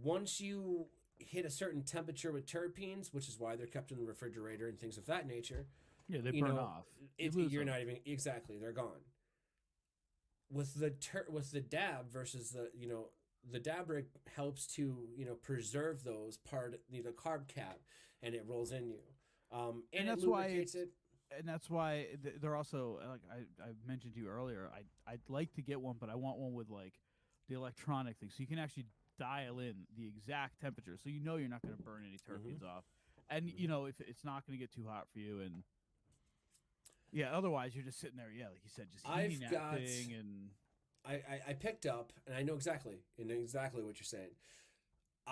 S3: Once you hit a certain temperature with terpenes, which is why they're kept in the refrigerator and things of that nature.
S2: Yeah, they burn off.
S3: You're not even, exactly, they're gone. With the dab versus the dab rig helps to, preserve those the carb cap, and it rolls in you. And
S2: that's
S3: it lubricates it.
S2: And that's why they're also, like I mentioned to you earlier, I'd like to get one, but I want one with like the electronic thing, so you can actually dial in the exact temperature, so you're not going to burn any terpenes off, and if it's not going to get too hot for you, and otherwise you're just sitting there, like you said, just heating that thing. And
S3: I picked up, and I know exactly what you're saying.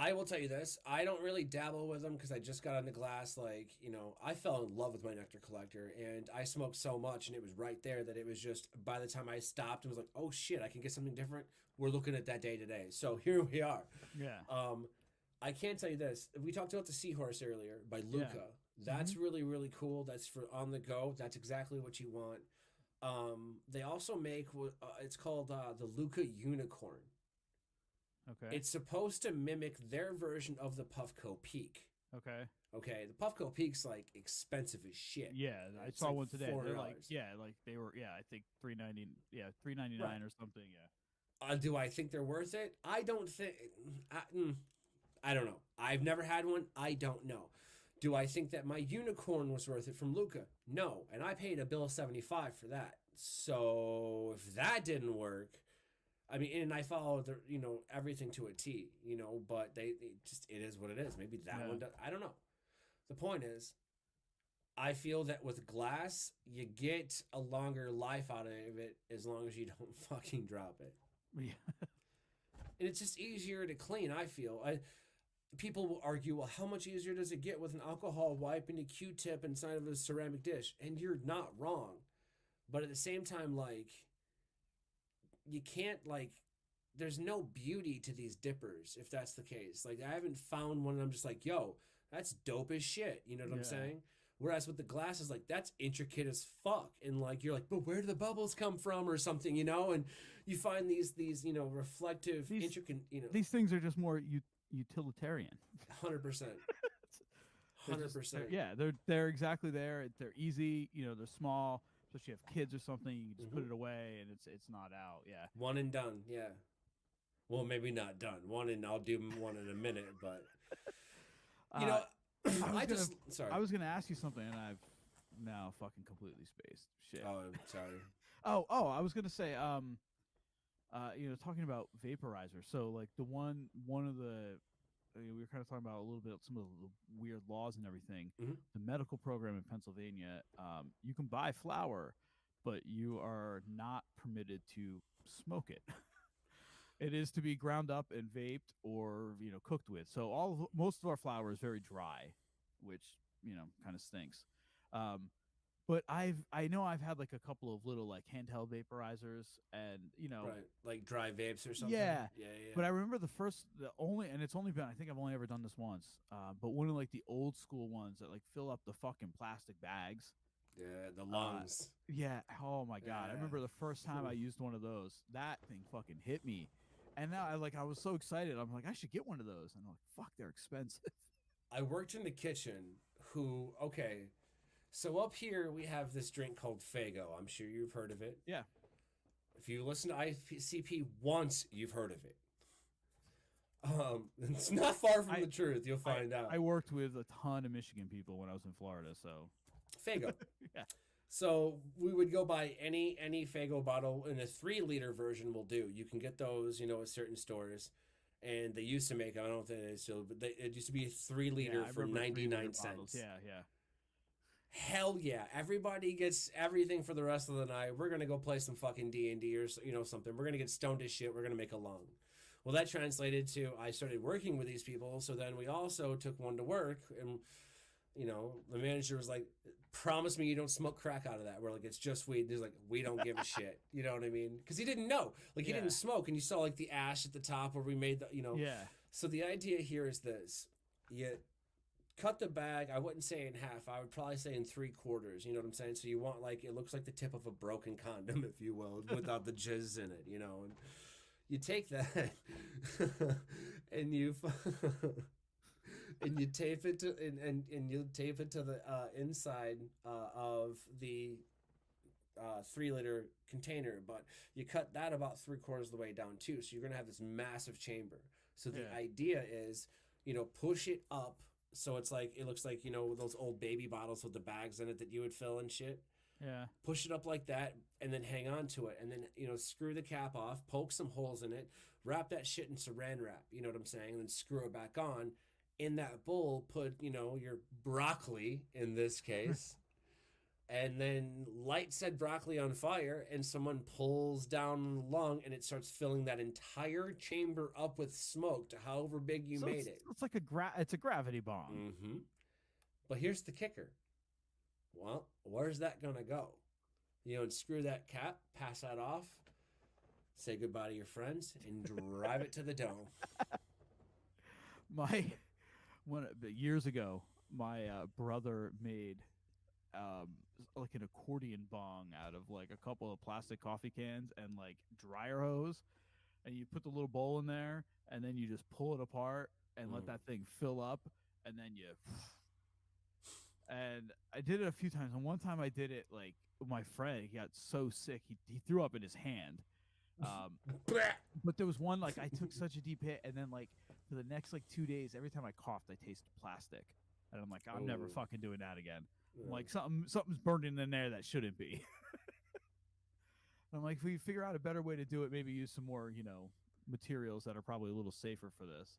S3: I will tell you this. I don't really dabble with them because I just got into glass. Like, you know, I fell in love with my nectar collector, and I smoked so much, and it was right there that it was just, by the time I stopped, it was like, oh shit, I can get something different. We're looking at that day today. So here we are.
S2: Yeah.
S3: I can tell you this. We talked about the Seahorse earlier by Luca.
S2: Yeah.
S3: That's really, really cool. That's for on the go. That's exactly what you want. They also make, it's called the Luca Unicorn.
S2: Okay.
S3: It's supposed to mimic their version of the Puffco Peak.
S2: Okay.
S3: Okay, the Puffco Peak's like expensive as shit.
S2: Yeah, I
S3: It's
S2: saw
S3: like
S2: one today. They're like,
S3: $4.
S2: like they were, I think $3.90, $3.99
S3: Right.
S2: or something. Yeah.
S3: Do I think they're worth it? I don't think. I don't know. I've never had one. I don't know. Do I think that my unicorn was worth it from Luca? No, and I paid $1.75 for that. So if that didn't work, I mean, and I followed the, you know, everything to a T, you know, but they just, it is what it is. Maybe that one does. I don't know. The point is, I feel that with glass, you get a longer life out of it as long as you don't fucking drop it.
S2: Yeah.
S3: And it's just easier to clean, I feel. People will argue, well, how much easier does it get with an alcohol wipe and a Q-tip inside of a ceramic dish? And you're not wrong. But at the same time, like, you can't, like, there's no beauty to these dippers if that's the case. Like, I haven't found one and I'm just like, yo, that's dope as shit. You know what I'm saying? Whereas with the glasses, like, that's intricate as fuck. And, like, you're like, but where do the bubbles come from or something, you know? And you find these you know, reflective, intricate, you know.
S2: These things are just more utilitarian.
S3: 100%. 100%.
S2: Yeah, they're exactly there. They're easy. You know, they're small. Especially if you have kids or something, you can just put it away and it's not out. Yeah.
S3: One and done. Yeah. Well, maybe not done. One and I'll do one in a minute, but you know,
S2: I was gonna ask you something, and I've now fucking completely spaced. Shit.
S3: Oh, I'm sorry.
S2: I was gonna say, you know, talking about vaporizer. So, like one of the, we were kind of talking about a little bit some of the weird laws and everything. The medical program in Pennsylvania, you can buy flower, but you are not permitted to smoke it. It is to be ground up and vaped or, you know, cooked with. So most of our flour is very dry, which, you know, kind of stinks. But I know I've had like a couple of little like handheld vaporizers, and you know,
S3: right, like dry vapes or something.
S2: Yeah. But I remember it's only been, I think I've only ever done this once. But one of like the old school ones that like fill up the fucking plastic bags.
S3: Yeah, the lungs.
S2: Yeah. Oh my God.
S3: Yeah.
S2: I remember the first time I used one of those. That thing fucking hit me. And now I was so excited. I'm like, I should get one of those. And I'm like, fuck, they're expensive.
S3: I worked in the kitchen. So up here we have this drink called Faygo. I'm sure you've heard of it.
S2: Yeah.
S3: If you listen to ICP once, you've heard of it. It's not far from the truth. You'll find out.
S2: I worked with a ton of Michigan people when I was in Florida, so.
S3: Faygo.
S2: Yeah.
S3: So we would go buy any Faygo bottle, and a 3-liter version will do. You can get those, you know, at certain stores. And they used to make, I don't know if they still, but it used to be a 3-liter for 99 cents.
S2: Bottles. Yeah.
S3: Hell yeah. Everybody gets everything for the rest of the night. We're going to go play some fucking D&D or, you know, something. We're going to get stoned as shit. We're going to make a lung. Well, that translated to I started working with these people. So then we also took one to work, and, you know, the manager was like, promise me you don't smoke crack out of that. We're like, it's just weed. He's like, we don't give a shit. You know what I mean? Because he didn't know. Like, he didn't smoke. And you saw, like, the ash at the top where we made the, you know.
S2: Yeah.
S3: So the idea here is this. You cut the bag, I wouldn't say in half. I would probably say in 3/4. You know what I'm saying? So you want, like, it looks like the tip of a broken condom, if you will, without the jizz in it, you know. And you take that and you... and you tape it to and you tape it to the inside of the 3-liter container, but you cut that about 3/4 of the way down too. So you're gonna have this massive chamber. So the idea is, you know, push it up so it's like it looks like, you know, those old baby bottles with the bags in it that you would fill and shit.
S2: Yeah.
S3: Push it up like that and then hang on to it, and then, you know, screw the cap off, poke some holes in it, wrap that shit in saran wrap. You know what I'm saying? And then screw it back on. In that bowl, put, you know, your broccoli, in this case, and then light said broccoli on fire, and someone pulls down the lung, and it starts filling that entire chamber up with smoke to however big you made it.
S2: It's like it's a gravity bomb.
S3: Mm-hmm. But here's the kicker. Well, where's that gonna go? Unscrew that cap, pass that off, say goodbye to your friends, and drive it to the dome.
S2: Years ago, my brother made like an accordion bong out of like a couple of plastic coffee cans and like dryer hose, and you put the little bowl in there, and then you just pull it apart and let that thing fill up, and then you. And I did it a few times, and one time I did it like with my friend. He got so sick he threw up in his hand. But there was one, like, I took such a deep hit, and then like for the next like 2 days, every time I coughed, I tasted plastic, and I'm like, I'm never fucking doing that again. I'm like, something's burning in there that shouldn't be. I'm like, if we figure out a better way to do it, maybe use some more, materials that are probably a little safer for this.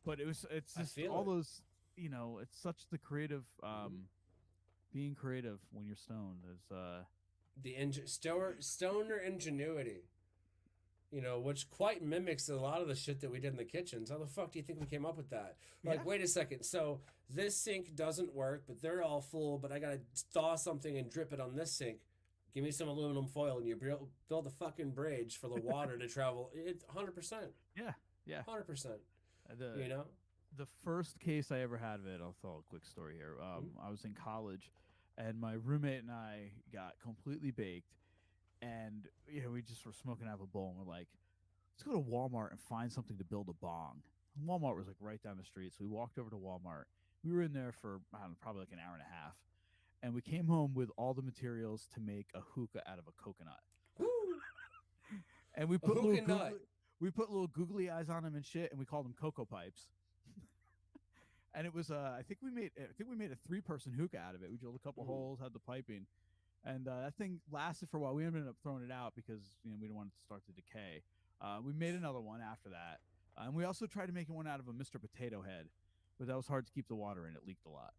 S2: But it's just all those, it's such the creative, being creative when you're stoned is
S3: the stoner ingenuity. Which quite mimics a lot of the shit that we did in the kitchens. How the fuck do you think we came up with that? Like, wait a second. So this sink doesn't work, but they're all full, but I got to thaw something and drip it on this sink. Give me some aluminum foil, and you build a fucking bridge for the water to travel. It's 100%.
S2: Yeah.
S3: 100%.
S2: The first case I ever had of it, I'll tell a quick story here. I was in college, and my roommate and I got completely baked. And we just were smoking out of a bowl, and we're like, let's go to Walmart and find something to build a bong. And Walmart was like right down the street, so we walked over to Walmart. We were in there for probably like an hour and a half, and we came home with all the materials to make a hookah out of a coconut. And we put little googly eyes on them and shit, and we called them cocoa pipes. And it was I think we made a 3-person hookah out of it. We drilled a couple holes, had the piping. And that thing lasted for a while. We ended up throwing it out because we didn't want it to start to decay. We made another one after that, and we also tried to make one out of a Mr. Potato Head, but that was hard to keep the water in. It leaked a lot.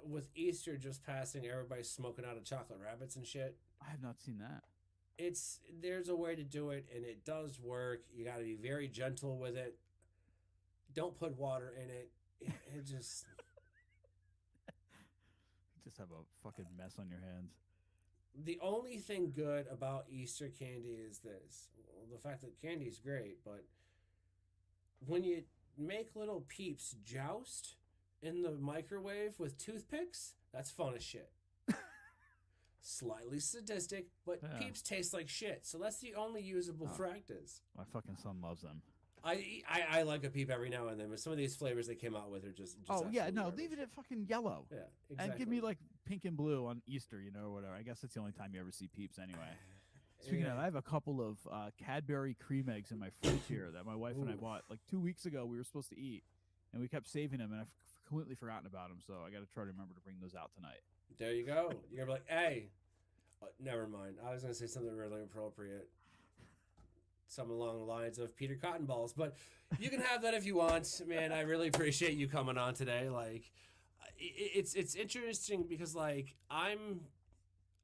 S3: With Easter just passing, everybody's smoking out of chocolate rabbits and shit.
S2: I have not seen that.
S3: There's a way to do it, and it does work. You got to be very gentle with it. Don't put water in it. It just.
S2: Just have a fucking mess on your hands.
S3: The only thing good about Easter candy is this. Well, the fact that candy's great, but when you make little peeps joust in the microwave with toothpicks, that's fun as shit. Slightly sadistic, but peeps taste like shit, so that's the only usable practice.
S2: My fucking son loves them.
S3: I like a peep every now and then, but some of these flavors they came out with are just garbage.
S2: Leave it at fucking yellow.
S3: Yeah, exactly.
S2: And give me like pink and blue on Easter, or whatever. I guess that's the only time you ever see peeps anyway. Speaking of, I have a couple of Cadbury cream eggs in my fridge here that my wife and I bought like 2 weeks ago. We were supposed to eat, and we kept saving them, and I've completely forgotten about them. So I got to try to remember to bring those out tonight.
S3: There you go. You're gonna be like, hey, never mind. I was gonna say something really appropriate. Some along the lines of Peter Cotton Balls, but you can have that if you want, man. I really appreciate you coming on today. Like, it's interesting because like I'm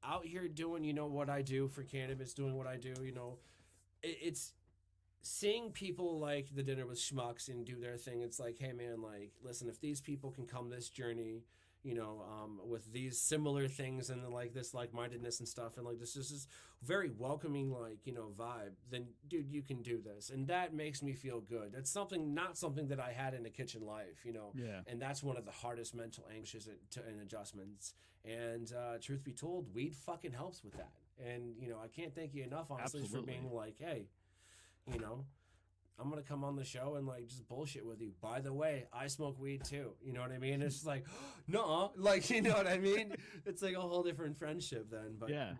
S3: out here doing what I do for cannabis, doing what I do. It's seeing people like the Dinner with Schmucks and do their thing. It's like, hey man, like listen, if these people can come this journey, with these similar things and like this like-mindedness and stuff, and like this is very welcoming, like, vibe, then dude, you can do this. And that makes me feel good. That's not something that I had in a kitchen life,
S2: Yeah.
S3: And that's one of the hardest mental anxious and adjustments. And truth be told, weed fucking helps with that. And, I can't thank you enough, honestly,
S2: Absolutely.
S3: for being like, hey, I'm going to come on the show and like just bullshit with you. By the way, I smoke weed too. You know what I mean? It's just like, no, like, you know what I mean? It's like a whole different friendship then. But
S2: yeah,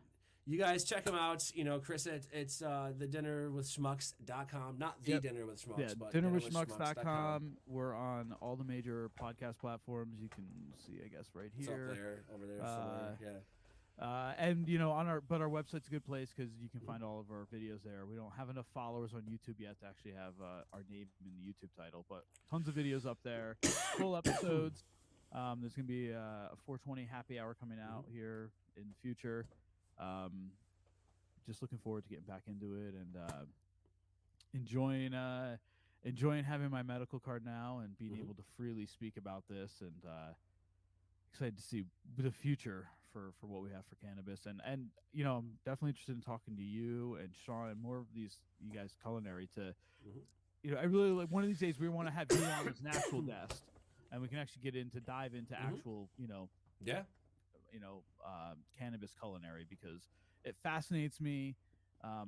S3: you guys check him out. Chris, it's thedinnerwithschmucks.com, not the Dinner with Schmucks, but
S2: dinnerwithschmucks.com. We're on all the major podcast platforms. You can see, I guess, right here.
S3: It's up there, over there, somewhere. Yeah.
S2: And our website's a good place because you can find all of our videos there. We don't have enough followers on YouTube yet to actually have our name in the YouTube title, but tons of videos up there, full episodes. There's gonna be a 420 happy hour coming out here in the future. Just looking forward to getting back into it and enjoying enjoying having my medical card now and being able to freely speak about this and excited to see the future for what we have for cannabis and you know I'm definitely interested in talking to you and Sean and more of these you guys culinary to you know I really like one of these days we want to have you on as an actual guest and we can actually dive into actual you know cannabis culinary because it fascinates me.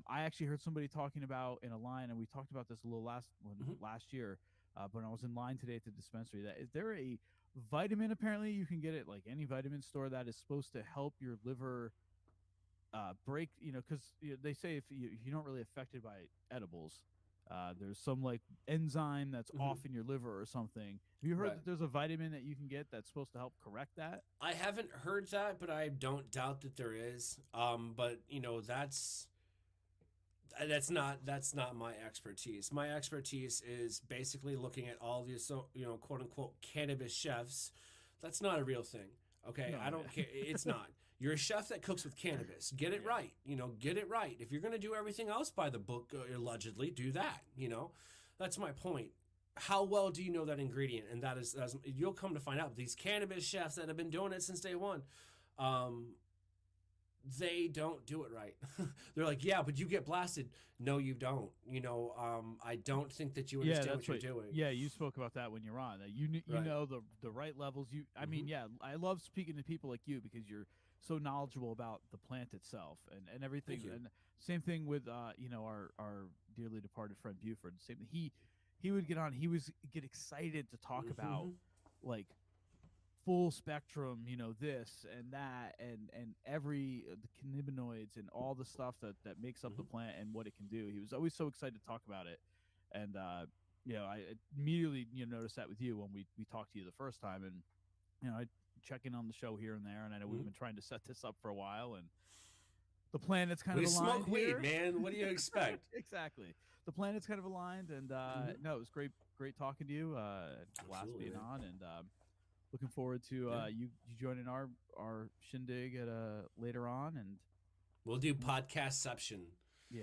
S2: I actually heard somebody talking about in a line, and we talked about this a little last year. But when I was in line today at the dispensary, that is there a vitamin apparently you can get it like any vitamin store that is supposed to help your liver break. You know, because they say if you're not really affected by edibles, there's some like enzyme that's off in your liver or something. Have you heard that there's a vitamin that you can get that's supposed to help correct that?
S3: I haven't heard that, but I don't doubt that there is. But you know, that's not my expertise. My expertise is basically looking at all these, quote unquote cannabis chefs. That's not a real thing. Okay, no, I don't care. It's not. You're a chef that cooks with cannabis. Get it right. You know, get it right. If you're going to do everything else by the book, allegedly, do that. You know, that's my point. How well do you know that ingredient? And that's you'll come to find out. These cannabis chefs that have been doing it since day one, they don't do it right. They're like, yeah, but you get blasted. No, you don't. You know, I don't think that you understand what you're doing.
S2: Yeah, you spoke about that when you're on. You know the right levels. I mean, yeah, I love speaking to people like you because you're so knowledgeable about the plant itself and everything. And same thing with our dearly departed friend Buford. Same thing. He would get on. He was get excited to talk about like full spectrum, you know, this and that and every the cannabinoids and all the stuff that makes up the plant and what it can do. He was always so excited to talk about it. And I immediately noticed that with you when we talked to you the first time, and I check in on the show here and there, and I know we've been trying to set this up for a while, and the planet's kind of aligned.
S3: We
S2: here.
S3: smoke weed, man. What do you expect?
S2: Exactly. The planet's kind of aligned, and no, it was great talking to you. Last being on, and looking forward to you joining our shindig at later on, and
S3: we'll do podcastception.
S2: Yeah,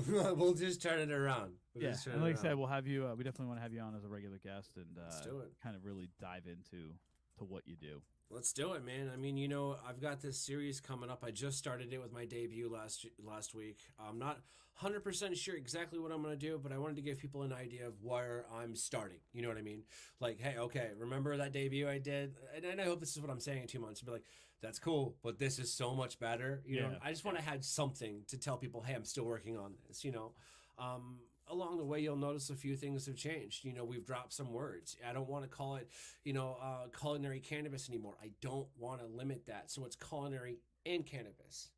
S3: we'll just turn it around.
S2: And like I said, we'll have you. We definitely want to have you on as a regular guest, and
S3: let's do it.
S2: Kind of really dive into what you do.
S3: Let's do it, man. I mean, I've got this series coming up. I just started it with my debut last week. I'm not 100% sure exactly what I'm going to do, but I wanted to give people an idea of where I'm starting. You know what I mean? Like, hey, okay, remember that debut I did? And I hope this is what I'm saying in 2 months. Be like, that's cool, but this is so much better. You know, I just want to have something to tell people, hey, I'm still working on this, Along the way, you'll notice a few things have changed. We've dropped some words. I don't want to call it, culinary cannabis anymore. I don't want to limit that. So it's culinary and cannabis.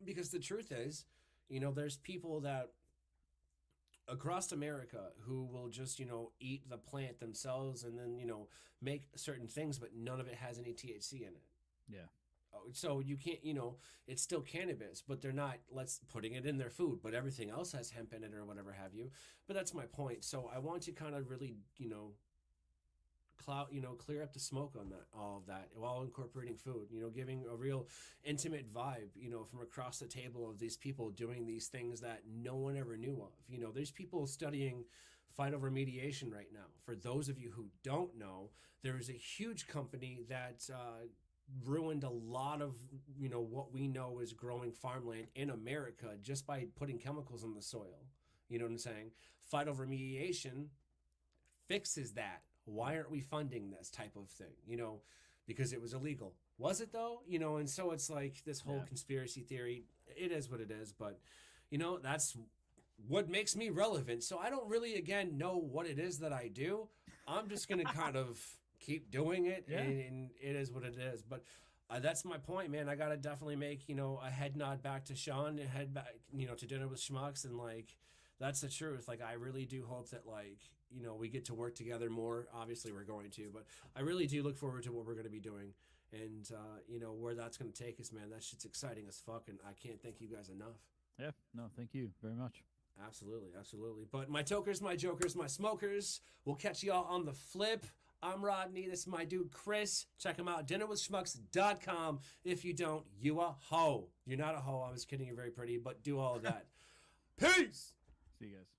S3: Because the truth is, there's people that across America who will just, eat the plant themselves and then, make certain things, but none of it has any THC in it.
S2: Yeah.
S3: So you can't, it's still cannabis, but they're not putting it in their food, but everything else has hemp in it or whatever have you. But that's my point. So I want to kind of really, clear up the smoke on all of that while incorporating food, giving a real intimate vibe, from across the table of these people doing these things that no one ever knew of. There's people studying phytoremediation right now. For those of you who don't know, there is a huge company that, ruined a lot of what we know is growing farmland in America just by putting chemicals in the soil. You know what I'm saying? Phytoremediation fixes that. Why aren't we funding this type of thing? Because it was illegal. Was it though? And so it's like this whole conspiracy theory. It is what it is, but that's what makes me relevant. So I don't really again know what it is that I do. I'm just gonna kind of keep doing it, and it is what it is. But that's my point, man. I gotta definitely make a head nod back to Sean, and head back to dinner with Schmucks, and like that's the truth. Like I really do hope that we get to work together more. Obviously we're going to, but I really do look forward to what we're going to be doing, and where that's going to take us, man. That shit's exciting as fuck, and I can't thank you guys enough.
S2: Yeah, no, thank you very much.
S3: Absolutely. But my tokers, my jokers, my smokers, we'll catch y'all on the flip. I'm Rodney. This is my dude, Chris. Check him out. dinnerwithschmucks.com. If you don't, you a hoe. You're not a hoe. I was kidding. You're very pretty, but do all of that. Peace.
S2: See you guys.